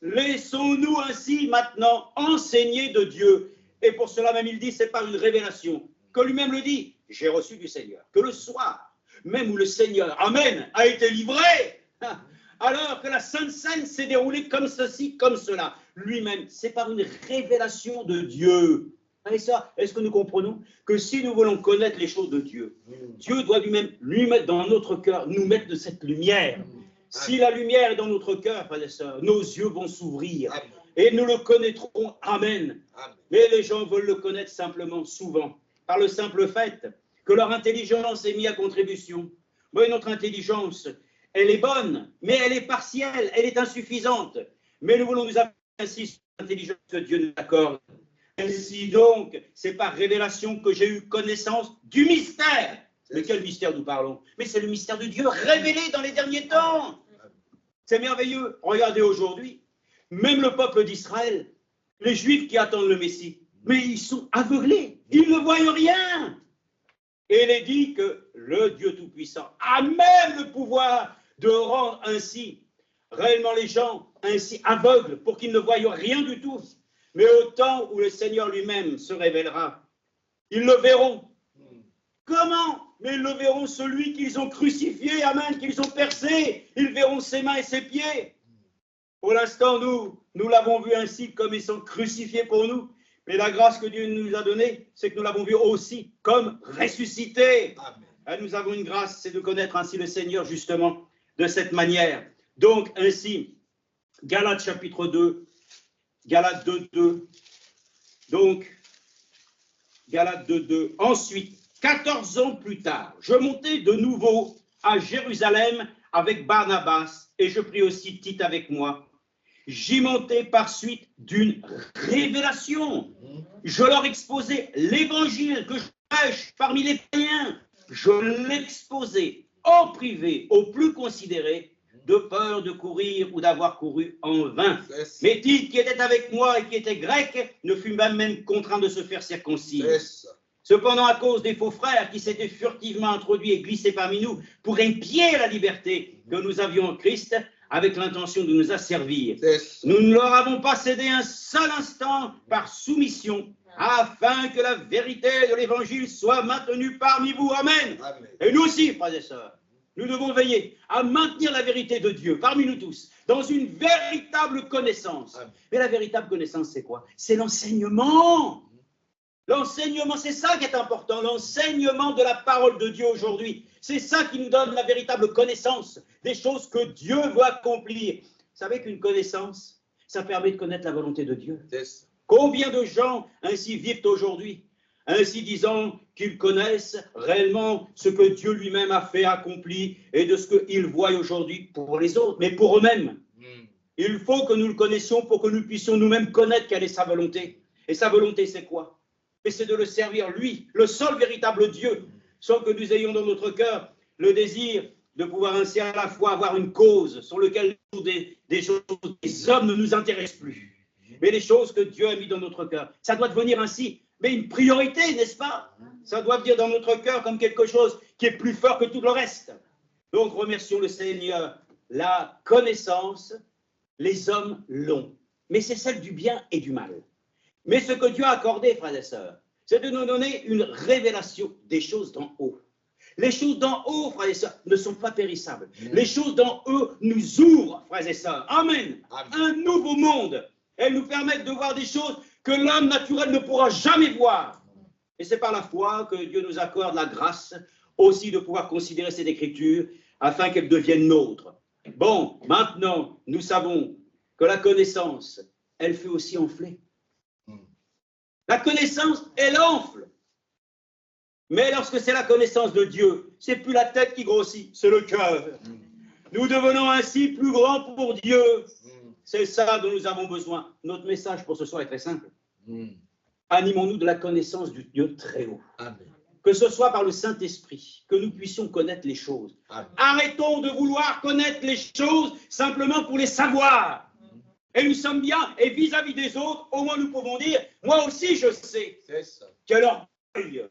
Laissons-nous ainsi maintenant enseigner de Dieu. Et pour cela même, il dit, c'est par une révélation, que lui-même le dit, j'ai reçu du Seigneur, que le soir, même où le Seigneur, amen, a été livré, alors que la Sainte Seine s'est déroulée comme ceci, comme cela. Lui-même, c'est par une révélation de Dieu. Et ça, est-ce que nous comprenons que si nous voulons connaître les choses de Dieu, Dieu doit lui-même lui mettre dans notre cœur, nous mettre de cette lumière. Si la lumière est dans notre cœur, frères et sœurs, nos yeux vont s'ouvrir et nous le connaîtrons. Amen. Mais les gens veulent le connaître simplement, souvent, par le simple fait que leur intelligence est mise à contribution. Mais notre intelligence, elle est bonne, mais elle est partielle, elle est insuffisante. Mais nous voulons nous appuyer ainsi sur l'intelligence que Dieu nous accorde. Ainsi donc, c'est par révélation que j'ai eu connaissance du mystère. De quel mystère nous parlons? Mais c'est le mystère de Dieu révélé dans les derniers temps. C'est merveilleux. Regardez aujourd'hui, même le peuple d'Israël, les Juifs qui attendent le Messie, mais ils sont aveuglés, ils ne voient rien. Et il est dit que le Dieu Tout-Puissant a même le pouvoir de rendre ainsi réellement les gens ainsi aveugles pour qu'ils ne voient rien du tout. Mais au temps où le Seigneur lui-même se révélera, ils le verront. Comment? Mais ils le verront, celui qu'ils ont crucifié, amen, qu'ils ont percé. Ils verront ses mains et ses pieds. Pour l'instant, nous l'avons vu ainsi comme ils sont crucifiés pour nous. Mais la grâce que Dieu nous a donnée, c'est que nous l'avons vu aussi comme ressuscité. Amen. Nous avons une grâce, c'est de connaître ainsi le Seigneur justement de cette manière. Donc ainsi, Galates chapitre 2, Galates 2, 2. Donc, Galates 2, 2. Ensuite, 14 ans plus tard, je montai de nouveau à Jérusalem avec Barnabas et je pris aussi Tite avec moi. J'y montai par suite d'une révélation. Je leur exposai l'évangile que je prêche parmi les païens. Je l'exposai en privé aux plus considérés, de peur de courir ou d'avoir couru en vain. Mais Tite, qui était avec moi et qui était grec, ne fut même contraint de se faire circoncire. Cependant, à cause des faux frères qui s'étaient furtivement introduits et glissés parmi nous pour épier la liberté que nous avions en Christ, avec l'intention de nous asservir. C'est ça. Nous ne leur avons pas cédé un seul instant par soumission, afin que la vérité de l'Évangile soit maintenue parmi vous. Amen. Amen. Et nous aussi, frères et sœurs, nous devons veiller à maintenir la vérité de Dieu parmi nous tous, dans une véritable connaissance. Amen. Mais la véritable connaissance, c'est quoi? C'est l'enseignement. L'enseignement, c'est ça qui est important, l'enseignement de la parole de Dieu aujourd'hui. C'est ça qui nous donne la véritable connaissance des choses que Dieu veut accomplir. Vous savez qu'une connaissance, ça permet de connaître la volonté de Dieu. C'est ça. Combien de gens ainsi vivent aujourd'hui, ainsi disant qu'ils connaissent réellement ce que Dieu lui-même a fait, accompli, et de ce qu'ils voient aujourd'hui pour les autres, mais pour eux-mêmes. Il faut que nous le connaissions pour que nous puissions nous-mêmes connaître quelle est sa volonté. Et sa volonté, c'est quoi? Et c'est de le servir, lui, le seul véritable Dieu, sans que nous ayons dans notre cœur le désir de pouvoir ainsi à la fois avoir une cause sur laquelle des choses, des hommes ne nous intéressent plus. Mais les choses que Dieu a mis dans notre cœur, ça doit devenir ainsi, mais une priorité, n'est-ce pas? Ça doit venir dans notre cœur comme quelque chose qui est plus fort que tout le reste. Donc remercions le Seigneur. La connaissance, les hommes l'ont, mais c'est celle du bien et du mal. Mais ce que Dieu a accordé, frères et sœurs, c'est de nous donner une révélation des choses d'en haut. Les choses d'en haut, frères et sœurs, ne sont pas périssables. Les choses d'en haut nous ouvrent, frères et sœurs. Amen. Un nouveau monde. Elles nous permettent de voir des choses que l'homme naturel ne pourra jamais voir. Et c'est par la foi que Dieu nous accorde la grâce aussi de pouvoir considérer cette écriture afin qu'elle devienne nôtre. Bon, maintenant, nous savons que la connaissance, elle fait aussi enfler. La connaissance, elle enfle. Mais lorsque c'est la connaissance de Dieu, c'est plus la tête qui grossit, c'est le cœur. Nous devenons ainsi plus grands pour Dieu. C'est ça dont nous avons besoin. Notre message pour ce soir est très simple. Animons-nous de la connaissance du Dieu très haut. Amen. Que ce soit par le Saint-Esprit, que nous puissions connaître les choses. Amen. Arrêtons de vouloir connaître les choses simplement pour les savoir. Et nous sommes bien, et vis-à-vis des autres, au moins nous pouvons dire, moi aussi je sais. C'est ça. Quel orgueil!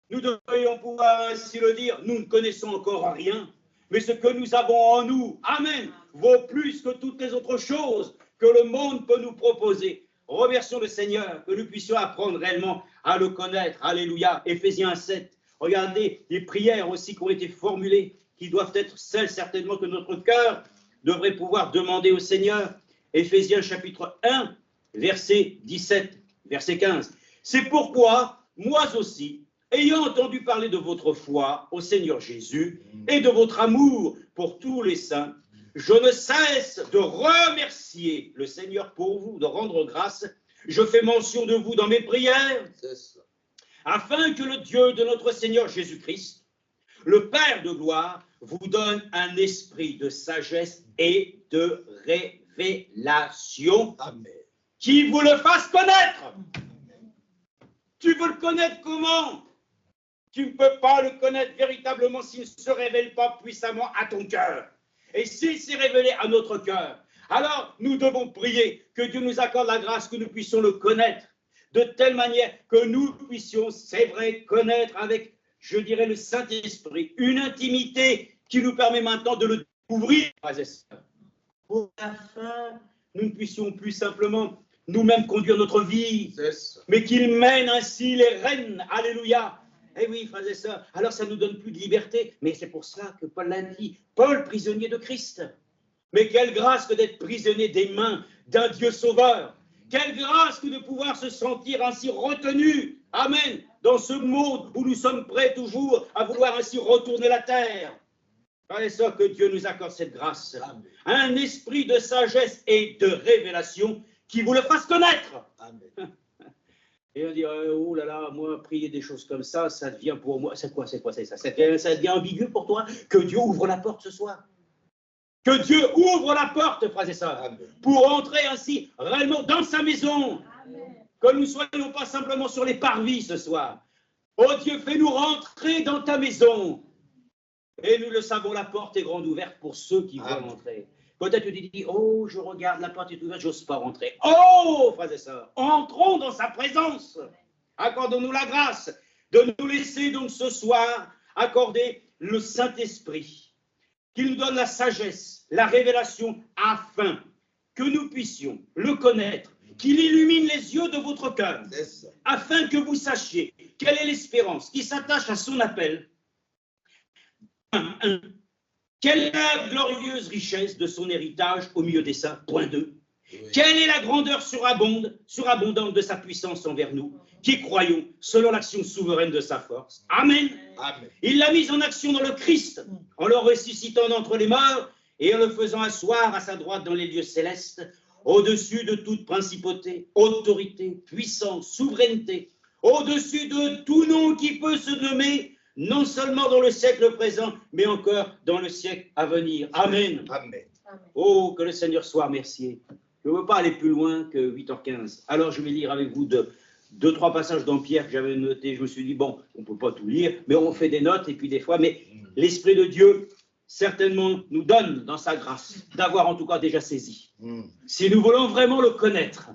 Nous devrions pouvoir ainsi le dire, nous ne connaissons encore rien, mais ce que nous avons en nous, amen, vaut plus que toutes les autres choses que le monde peut nous proposer. Remercions le Seigneur, que nous puissions apprendre réellement à le connaître. Alléluia. Éphésiens 1:7. Regardez les prières aussi qui ont été formulées, qui doivent être celles certainement que notre cœur devrait pouvoir demander au Seigneur. Éphésiens chapitre 1, verset 17, verset 15. C'est pourquoi, moi aussi, ayant entendu parler de votre foi au Seigneur Jésus et de votre amour pour tous les saints, je ne cesse de remercier le Seigneur pour vous, de rendre grâce. Je fais mention de vous dans mes prières, C'est ça. afin que le Dieu de notre Seigneur Jésus-Christ, le Père de gloire, vous donne un esprit de sagesse et de révélation Amen. qui vous le fasse connaître. Tu veux le connaître comment? Tu ne peux pas le connaître véritablement s'il ne se révèle pas puissamment à ton cœur. Et s'il s'est révélé à notre cœur, alors nous devons prier que Dieu nous accorde la grâce que nous puissions le connaître de telle manière que nous puissions, c'est vrai, connaître avec, je dirais, le Saint-Esprit, une intimité qui nous permet maintenant de le découvrir, frères et sœurs. Pour la fin, nous ne puissions plus simplement nous-mêmes conduire notre vie, C'est ça. mais qu'il mène ainsi les rênes. Alléluia. Eh oui, frères et sœurs, alors ça ne nous donne plus de liberté, mais c'est pour cela que Paul l'a dit, Paul, prisonnier de Christ. Mais quelle grâce que d'être prisonnier des mains d'un Dieu sauveur. Quelle grâce que de pouvoir se sentir ainsi retenu, amen, dans ce monde où nous sommes prêts toujours à vouloir ainsi retourner la terre. Frères et sœurs, que Dieu nous accorde cette grâce. Amen. Un esprit de sagesse et de révélation qui vous le fasse connaître. Amen. Et on dit, oh là là, moi, prier des choses comme ça, ça devient pour moi, c'est quoi ça? Ça devient ambigu pour toi? Que Dieu ouvre la porte ce soir. Que Dieu ouvre la porte, frères et sœurs, Amen. pour entrer ainsi réellement dans sa maison. Amen. Que nous ne soyons pas simplement sur les parvis ce soir. Oh Dieu, fais-nous rentrer dans ta maison. Et nous le savons, la porte est grande ouverte pour ceux qui veulent entrer. Peut-être que tu dis, oh, je regarde, la porte est ouverte, j'ose pas rentrer. Oh, frères et sœurs, entrons dans sa présence. Accordons-nous la grâce de nous laisser donc ce soir accorder le Saint-Esprit qu'il nous donne la sagesse, la révélation, afin que nous puissions le connaître, qu'il illumine les yeux de votre cœur, afin que vous sachiez quelle est l'espérance qui s'attache à son appel. Quelle est la glorieuse richesse de son héritage au milieu des saints? Point 2. Quelle est la grandeur surabondante de sa puissance envers nous, qui croyons selon l'action souveraine de sa force? Amen. Amen. Il l'a mise en action dans le Christ, en le ressuscitant d'entre les morts et en le faisant asseoir à sa droite dans les lieux célestes, au-dessus de toute principauté, autorité, puissance, souveraineté, au-dessus de tout nom qui peut se nommer, non seulement dans le siècle présent, mais encore dans le siècle à venir. Amen. Amen. Oh, que le Seigneur soit remercié. Je ne veux pas aller plus loin que 8h15. Alors, je vais lire avec vous deux, trois passages dans Pierre que j'avais notés. Je me suis dit, bon, on ne peut pas tout lire, mais on fait des notes, et puis des fois, mais l'Esprit de Dieu, certainement, nous donne dans sa grâce d'avoir en tout cas déjà saisi. Si nous voulons vraiment le connaître,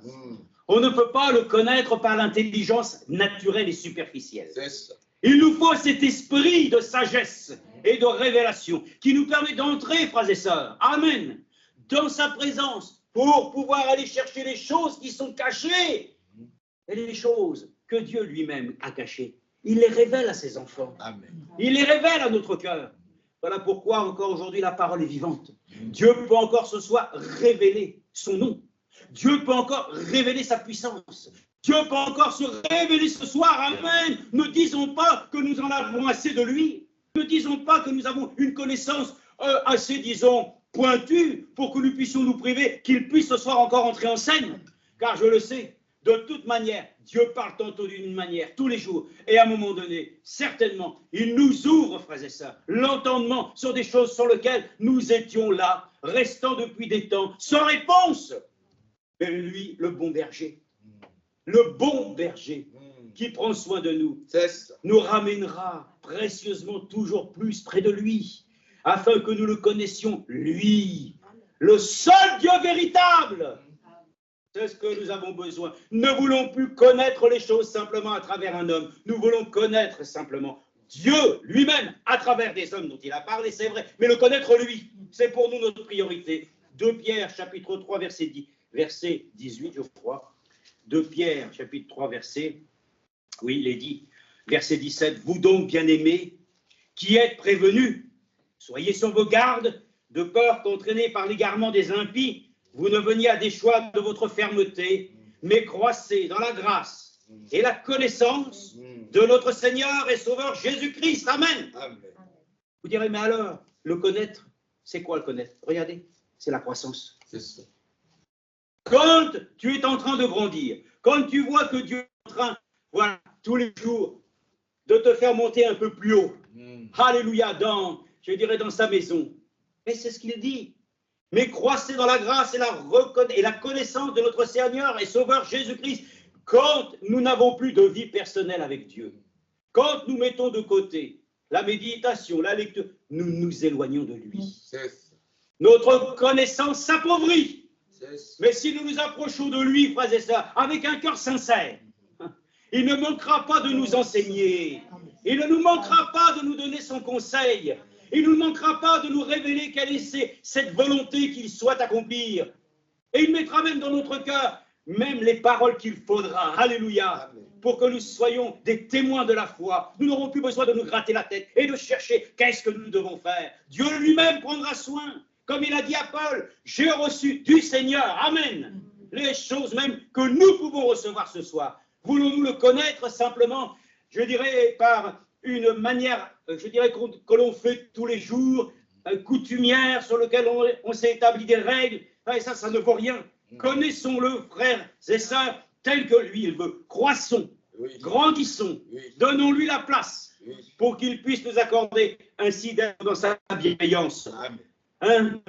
on ne peut pas le connaître par l'intelligence naturelle et superficielle. C'est ça. Il nous faut cet esprit de sagesse et de révélation qui nous permet d'entrer, frères et sœurs, amen, dans sa présence pour pouvoir aller chercher les choses qui sont cachées et les choses que Dieu lui-même a cachées. Il les révèle à ses enfants. Amen. Il les révèle à notre cœur. Voilà pourquoi encore aujourd'hui la parole est vivante. Dieu peut encore ce soir révéler son nom. Dieu peut encore révéler sa puissance. Dieu peut encore se révéler ce soir. Amen. Ne disons pas que nous en avons assez de lui. Ne disons pas que nous avons une connaissance assez, disons, pointue pour que nous puissions nous priver qu'il puisse ce soir encore entrer en scène. Car je le sais, de toute manière, Dieu parle tantôt d'une manière, tous les jours. Et à un moment donné, certainement, il nous ouvre, frères et sœurs, l'entendement sur des choses sur lesquelles nous étions là, restant depuis des temps, sans réponse. Mais lui, le bon berger, qui prend soin de nous, nous ramènera précieusement toujours plus près de lui, afin que nous le connaissions, lui, le seul Dieu véritable. C'est ce que nous avons besoin. Ne voulons plus connaître les choses simplement à travers un homme. Nous voulons connaître simplement Dieu lui-même à travers des hommes dont il a parlé, c'est vrai, mais le connaître lui, c'est pour nous notre priorité. 2 Pierre, chapitre 3, verset 18, je crois. 2 Pierre, chapitre 3, il est dit, verset 17, « Vous donc, bien-aimés, qui êtes prévenus, soyez sur vos gardes, de peur qu'entraînés par l'égarement des impies, vous ne veniez à des choix de votre fermeté, mais croissez dans la grâce et la connaissance de notre Seigneur et Sauveur Jésus-Christ. » Amen. Amen. Vous direz, mais alors, le connaître, c'est quoi le connaître? Regardez, c'est la croissance. C'est ça. Quand tu es en train de grandir, quand tu vois que Dieu est en train, voilà, tous les jours, de te faire monter un peu plus haut, alléluia, je dirais dans sa maison, mais c'est ce qu'il dit. Mais croissez dans la grâce et la connaissance de notre Seigneur et Sauveur Jésus-Christ. Quand nous n'avons plus de vie personnelle avec Dieu, quand nous mettons de côté la méditation, la lecture, nous nous éloignons de lui. Notre connaissance s'appauvrit. Mais si nous nous approchons de lui, frères et sœurs, avec un cœur sincère, il ne manquera pas de nous enseigner. Il ne nous manquera pas de nous donner son conseil. Il ne nous manquera pas de nous révéler quelle est cette volonté qu'il souhaite accomplir. Et il mettra même dans notre cœur même les paroles qu'il faudra. Alléluia. Pour que nous soyons des témoins de la foi. Nous n'aurons plus besoin de nous gratter la tête et de chercher qu'est-ce que nous devons faire. Dieu lui-même prendra soin. Comme il a dit à Paul, j'ai reçu du Seigneur. Amen. Les choses même que nous pouvons recevoir ce soir. Voulons-nous le connaître simplement, je dirais, par une manière, je dirais, que l'on fait tous les jours, coutumière, sur lequel on s'est établi des règles, et ça ne vaut rien. Connaissons-le, frères et sœurs, tel que lui, il veut. Croissons, grandissons, donnons-lui la place, pour qu'il puisse nous accorder ainsi d'être dans sa bienveillance.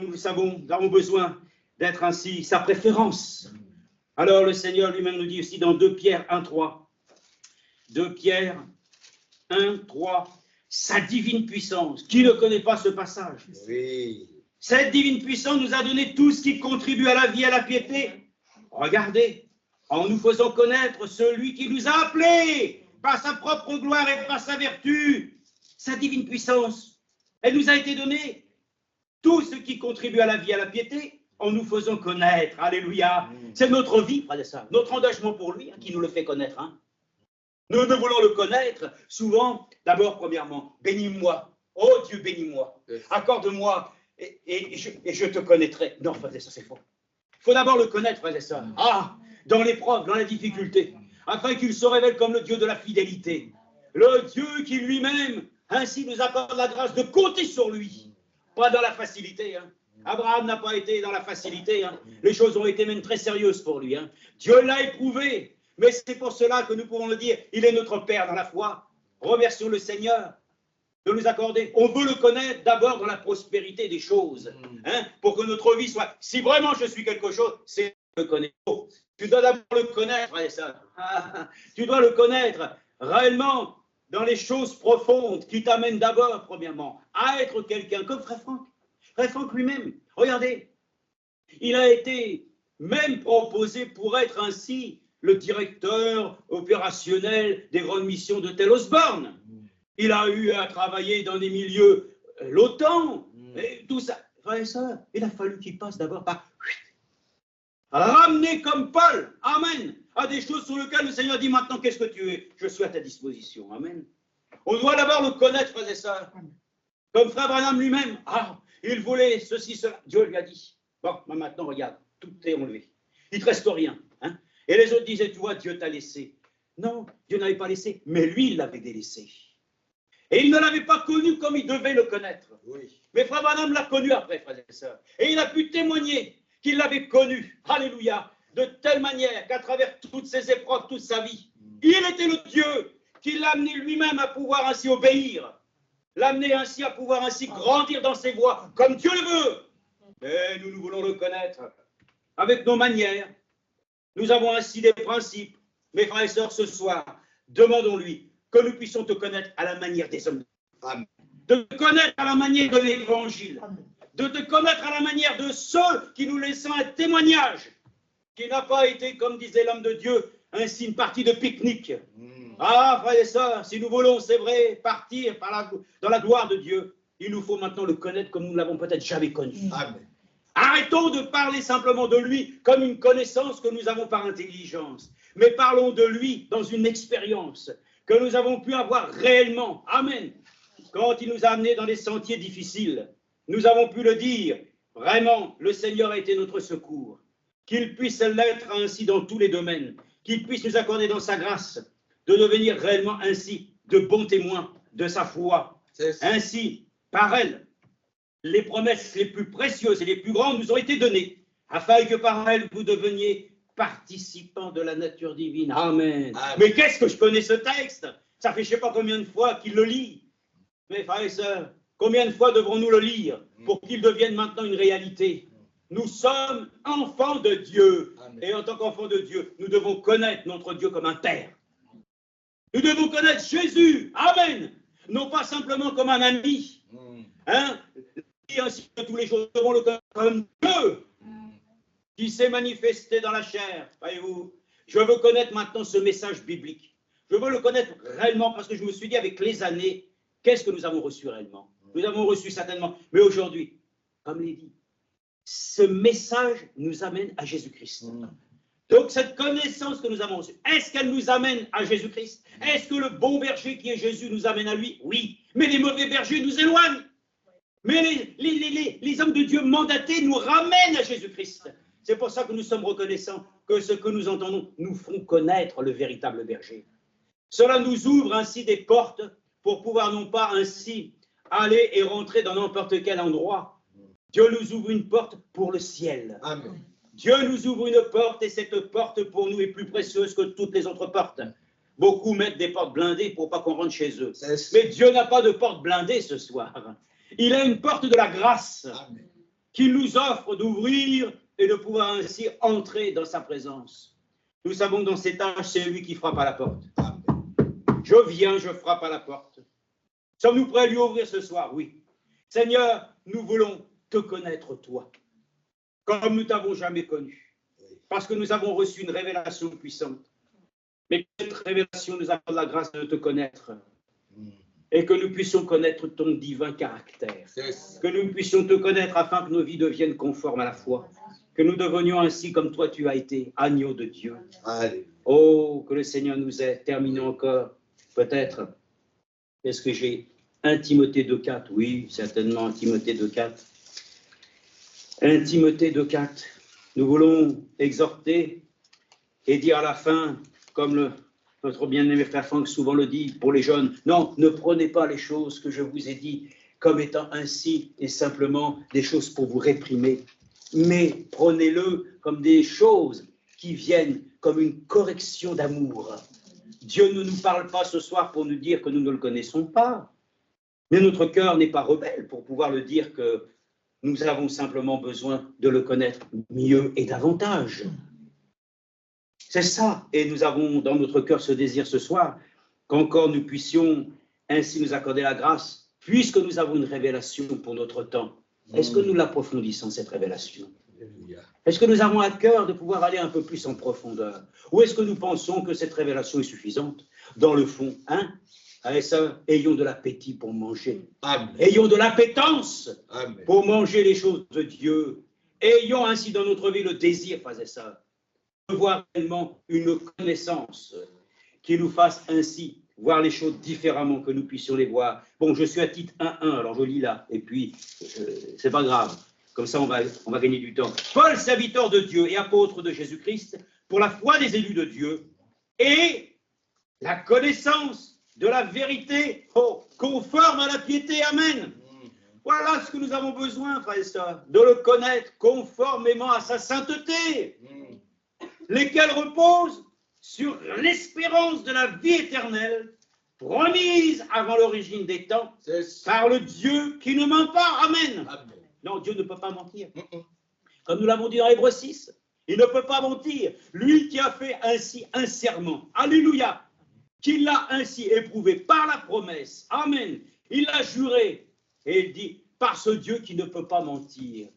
Nous savons, nous avons besoin d'être ainsi, sa préférence. Alors le Seigneur lui-même nous dit aussi dans 2 Pierre 1,3, 2 Pierre 1,3, sa divine puissance. Qui ne connaît pas ce passage? Cette divine puissance nous a donné tout ce qui contribue à la vie et à la piété. Regardez, en nous faisant connaître celui qui nous a appelés par sa propre gloire et par sa vertu. Sa divine puissance, elle nous a été donnée tout ce qui contribue à la vie, à la piété, en nous faisant connaître. Alléluia. C'est notre vie, frère et sœurs, notre engagement pour lui qui nous le fait connaître. Hein. Nous voulons le connaître souvent, d'abord, premièrement, bénis-moi. Oh Dieu, bénis-moi. Accorde-moi et je te connaîtrai. Non, frère et sœurs, c'est faux. Il faut d'abord le connaître, frère et sœurs. Ah, dans l'épreuve, dans la difficulté, afin qu'il se révèle comme le Dieu de la fidélité. Le Dieu qui lui-même, ainsi nous accorde la grâce de compter sur lui. Pas dans la facilité. Hein. Abraham n'a pas été dans la facilité. Hein. Les choses ont été même très sérieuses pour lui. Hein. Dieu l'a éprouvé. Mais c'est pour cela que nous pouvons le dire. Il est notre Père dans la foi. Remercions le Seigneur de nous accorder. On veut le connaître d'abord dans la prospérité des choses. Hein, pour que notre vie soit... Si vraiment je suis quelque chose, c'est le connaître. Tu dois d'abord le connaître, frère, ça. Tu dois le connaître réellement dans les choses profondes qui t'amènent d'abord, premièrement, à être quelqu'un comme Frère Franck. Frère Franck lui-même, regardez, il a été même proposé pour être ainsi le directeur opérationnel des grandes missions de Tel Osborne. Il a eu à travailler dans des milieux, l'OTAN, et tout ça. Frère et sœurs, il a fallu qu'il passe d'abord par ramener comme Paul, amen, à des choses sur lesquelles le Seigneur dit maintenant, qu'est-ce que tu es? Je suis à ta disposition, amen. On doit d'abord le connaître, frères et sœurs. Comme Frère Branham lui-même, il voulait ceci, cela. Dieu lui a dit, bon, maintenant regarde, tout est enlevé. Il ne te reste rien. Hein? Et les autres disaient, tu vois, Dieu t'a laissé. Non, Dieu n'avait pas laissé, mais lui, il l'avait délaissé. Et il ne l'avait pas connu comme il devait le connaître. Oui. Mais Frère Branham l'a connu après, frères et sœurs. Et il a pu témoigner qu'il l'avait connu, alléluia, de telle manière qu'à travers toutes ses épreuves, toute sa vie, il était le Dieu qui l'a amené lui-même à pouvoir ainsi obéir, l'amener ainsi à pouvoir ainsi grandir dans ses voies, comme Dieu le veut. Et nous voulons le connaître avec nos manières. Nous avons ainsi des principes. Mes frères et sœurs, ce soir, demandons-lui que nous puissions te connaître à la manière des hommes. Amen. De te connaître à la manière de l'Évangile. De te connaître à la manière de ceux qui nous laissent un témoignage qui n'a pas été, comme disait l'homme de Dieu, ainsi une partie de pique-nique. Ah, frères et sœurs, si nous voulons, c'est vrai, partir dans la gloire de Dieu, il nous faut maintenant le connaître comme nous ne l'avons peut-être jamais connu. Amen. Arrêtons de parler simplement de lui comme une connaissance que nous avons par intelligence, mais parlons de lui dans une expérience que nous avons pu avoir réellement. Amen. Quand il nous a amenés dans des sentiers difficiles, nous avons pu le dire, vraiment, le Seigneur a été notre secours. Qu'il puisse l'être ainsi dans tous les domaines, qu'il puisse nous accorder dans sa grâce de devenir réellement ainsi de bons témoins de sa foi. Ainsi, par elle, les promesses les plus précieuses et les plus grandes nous ont été données, afin que par elles vous deveniez participants de la nature divine. Amen. Amen. Mais qu'est-ce que je connais ce texte? Ça fait je ne sais pas combien de fois qu'il le lit. Mes frères et sœurs, combien de fois devrons-nous le lire pour qu'il devienne maintenant une réalité? Nous sommes enfants de Dieu. Amen. Et en tant qu'enfants de Dieu, nous devons connaître notre Dieu comme un Père. Nous devons connaître Jésus. Amen. Non pas simplement comme un ami. Hein? Et ainsi que tous les jours, nous devons le connaître comme Dieu qui s'est manifesté dans la chair. Voyez-vous, je veux connaître maintenant ce message biblique. Je veux le connaître réellement parce que je me suis dit avec les années, qu'est-ce que nous avons reçu réellement? Nous avons reçu certainement. Mais aujourd'hui, comme l'ai dit, ce message nous amène à Jésus-Christ. Donc cette connaissance que nous avons reçue, est-ce qu'elle nous amène à Jésus-Christ? Est-ce que le bon berger qui est Jésus nous amène à lui? Oui. Mais les mauvais bergers nous éloignent. Mais les hommes de Dieu mandatés nous ramènent à Jésus-Christ. C'est pour ça que nous sommes reconnaissants que ce que nous entendons nous font connaître le véritable berger. Cela nous ouvre ainsi des portes pour pouvoir non pas ainsi aller et rentrer dans n'importe quel endroit. Dieu nous ouvre une porte pour le ciel. Amen. Dieu nous ouvre une porte et cette porte pour nous est plus précieuse que toutes les autres portes. Beaucoup mettent des portes blindées pour pas qu'on rentre chez eux. Mais Dieu n'a pas de porte blindée ce soir. Il a une porte de la grâce qu'il nous offre d'ouvrir et de pouvoir ainsi entrer dans sa présence. Nous savons que dans cet âge, c'est lui qui frappe à la porte. Amen. Je viens, je frappe à la porte. Sommes-nous prêts à lui ouvrir ce soir? Oui. Seigneur, nous voulons te connaître toi, comme nous t'avons jamais connu, parce que nous avons reçu une révélation puissante. Mais cette révélation nous accorde la grâce de te connaître. et que nous puissions connaître ton divin caractère. C'est ça. Que nous puissions te connaître afin que nos vies deviennent conformes à la foi. Que nous devenions ainsi comme toi tu as été, agneau de Dieu. Alléluia. Oh, que le Seigneur nous ait terminé encore, peut-être. Est-ce que j'ai 1 Timothée 2,4? Oui, certainement 1 Timothée 2,4. 1 Timothée 2,4. Nous voulons exhorter et dire à la fin, comme notre bien-aimé frère Franck souvent le dit pour les jeunes, non, ne prenez pas les choses que je vous ai dites comme étant ainsi et simplement des choses pour vous réprimer, mais prenez-le comme des choses qui viennent comme une correction d'amour. Dieu ne nous parle pas ce soir pour nous dire que nous ne le connaissons pas, mais notre cœur n'est pas rebelle pour pouvoir le dire que nous avons simplement besoin de le connaître mieux et davantage. C'est ça, et nous avons dans notre cœur ce désir ce soir, qu'encore nous puissions ainsi nous accorder la grâce, puisque nous avons une révélation pour notre temps. Est-ce que nous l'approfondissons, cette révélation? Alléluia. Est-ce que nous avons à cœur de pouvoir aller un peu plus en profondeur? Ou est-ce que nous pensons que cette révélation est suffisante? Dans le fond, hein? Allez, ça, ayons de l'appétit pour manger. Amen. Ayons de l'appétence Amen. pour manger les choses de Dieu. Ayons ainsi dans notre vie le désir, faisait ça, de voir réellement une connaissance qui nous fasse ainsi voir les choses différemment, que nous puissions les voir. Bon, je suis à titre 1.1, alors je lis là, et puis c'est pas grave, comme ça on va gagner du temps. Paul, serviteur de Dieu et apôtre de Jésus-Christ, pour la foi des élus de Dieu et la connaissance de la vérité conforme à la piété. Amen. Voilà ce que nous avons besoin, frères et sœurs, de le connaître conformément à sa sainteté, lesquelles reposent sur l'espérance de la vie éternelle, promise avant l'origine des temps, C'est ça. par le Dieu qui ne ment pas. Amen. Amen. Non, Dieu ne peut pas mentir. Comme nous l'avons dit dans Hébreux 6, il ne peut pas mentir. Lui qui a fait ainsi un serment, alléluia, qui l'a ainsi éprouvé par la promesse, amen, il l'a juré, et il dit, par ce Dieu qui ne peut pas mentir,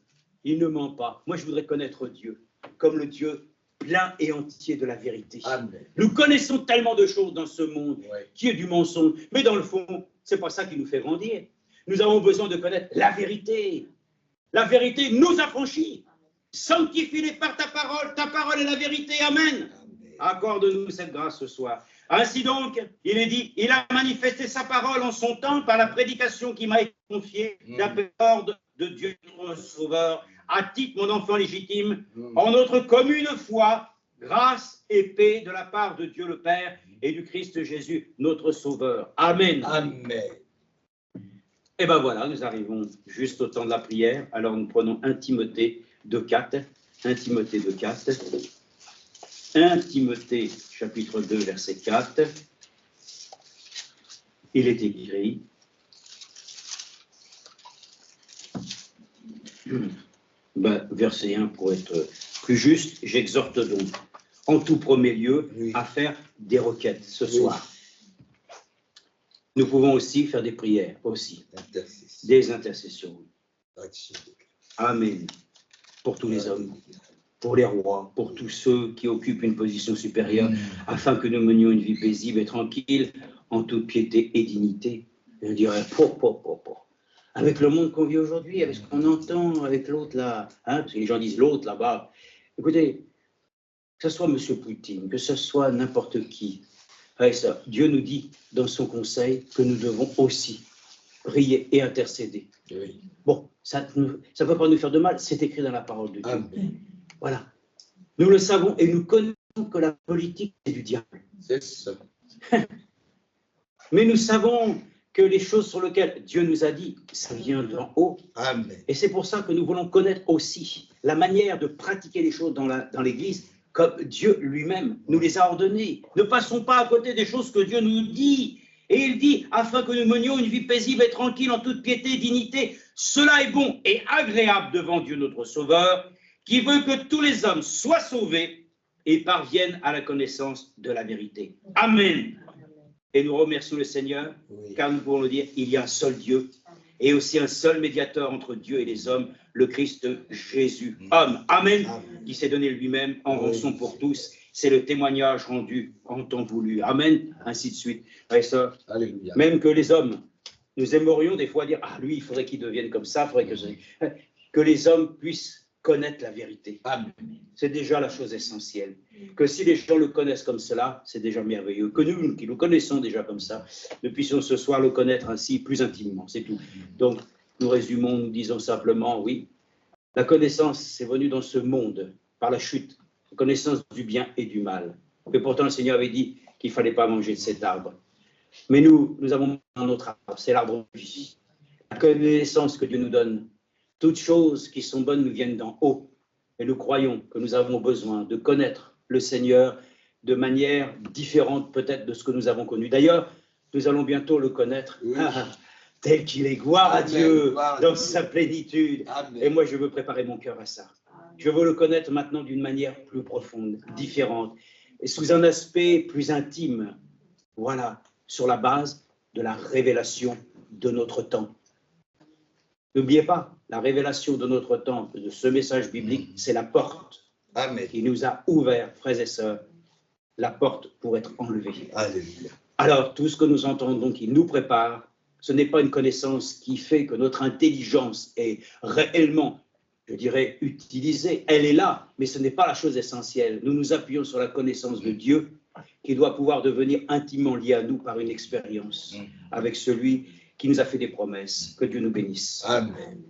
il ne ment pas. Moi, je voudrais connaître Dieu comme le Dieu plein et entier de la vérité. Amen. Nous connaissons tellement de choses dans ce monde Ouais. qui est du mensonge, mais dans le fond, c'est pas ça qui nous fait grandir. Nous avons besoin de connaître la vérité. La vérité nous affranchit. Sanctifie-les par ta parole est la vérité. Amen. Amen. Accorde-nous cette grâce ce soir. Ainsi donc, il est dit, il a manifesté sa parole en son temps par la prédication qui m'a été confiée, d'ordre de Dieu notre Sauveur, à titre mon enfant légitime, en notre commune foi, grâce et paix de la part de Dieu le Père et du Christ Jésus, notre Sauveur. Amen. Amen. Et bien voilà, nous arrivons juste au temps de la prière. Alors nous prenons 1 Timothée 2,4. 1 Timothée 2,4. 1 Timothée chapitre 2, verset 4. Il est écrit. Verset 1 pour être plus juste, j'exhorte donc en tout premier lieu à faire des requêtes ce soir. Nous pouvons aussi faire des prières, aussi, Intercession. des intercessions. Action. Amen. Pour tous les hommes, pour les rois, pour tous ceux qui occupent une position supérieure, afin que nous menions une vie paisible et tranquille, en toute piété et dignité. Et on dirait, avec le monde qu'on vit aujourd'hui, avec ce qu'on entend, avec l'autre là, hein, parce que les gens disent l'autre là-bas. Écoutez, que ce soit M. Poutine, que ce soit n'importe qui, ça, Dieu nous dit dans son conseil que nous devons aussi prier et intercéder. Oui. Bon, ça ne peut pas nous faire de mal, c'est écrit dans la parole de Dieu. Amen. Voilà. Nous le savons et nous connaissons que la politique, c'est du diable. C'est ça. Mais nous savons que les choses sur lesquelles Dieu nous a dit, ça vient d'en haut. Amen. Et c'est pour ça que nous voulons connaître aussi la manière de pratiquer les choses dans l'Église, comme Dieu lui-même nous les a ordonnées. Ne passons pas à côté des choses que Dieu nous dit. Et il dit, afin que nous menions une vie paisible et tranquille en toute piété et dignité, cela est bon et agréable devant Dieu notre Sauveur, qui veut que tous les hommes soient sauvés et parviennent à la connaissance de la vérité. Amen. Et nous remercions le Seigneur, car nous pouvons le dire, il y a un seul Dieu et aussi un seul médiateur entre Dieu et les hommes, le Christ Jésus, homme. Amen. Qui s'est donné lui-même en rançon pour tous c'est le témoignage rendu en temps voulu. Amen, ainsi de suite. Et ça, Alléluia. même que les hommes, nous aimerions des fois dire, ah lui, il faudrait qu'il devienne comme ça, il faudrait que les hommes puissent connaître la vérité. Amen. C'est déjà la chose essentielle. Que si les gens le connaissent comme cela, c'est déjà merveilleux. Que nous, qui le connaissons déjà comme ça, nous puissions ce soir le connaître ainsi plus intimement, c'est tout. Donc, nous résumons, nous disons simplement, oui, la connaissance, c'est venu dans ce monde par la chute, la connaissance du bien et du mal. Que pourtant le Seigneur avait dit qu'il ne fallait pas manger de cet arbre. Mais nous avons un autre arbre, c'est l'arbre de vie. La connaissance que Dieu nous donne, toutes choses qui sont bonnes nous viennent d'en haut. Et nous croyons que nous avons besoin de connaître le Seigneur de manière différente peut-être de ce que nous avons connu. D'ailleurs, nous allons bientôt le connaître tel qu'il est. Gloire à Dieu dans sa plénitude. Amen. Et moi, je veux préparer mon cœur à ça. Je veux le connaître maintenant d'une manière plus profonde, différente, et sous un aspect plus intime. Voilà, sur la base de la révélation de notre temps. N'oubliez pas, la révélation de notre temps, de ce message biblique, c'est la porte Amen. qui nous a ouvert, frères et sœurs, la porte pour être enlevée. Alléluia. Alors, tout ce que nous entendons qui nous prépare, ce n'est pas une connaissance qui fait que notre intelligence est réellement, je dirais, utilisée. Elle est là, mais ce n'est pas la chose essentielle. Nous nous appuyons sur la connaissance de Dieu qui doit pouvoir devenir intimement lié à nous par une expérience avec celui qui nous a fait des promesses. Que Dieu nous bénisse. Amen.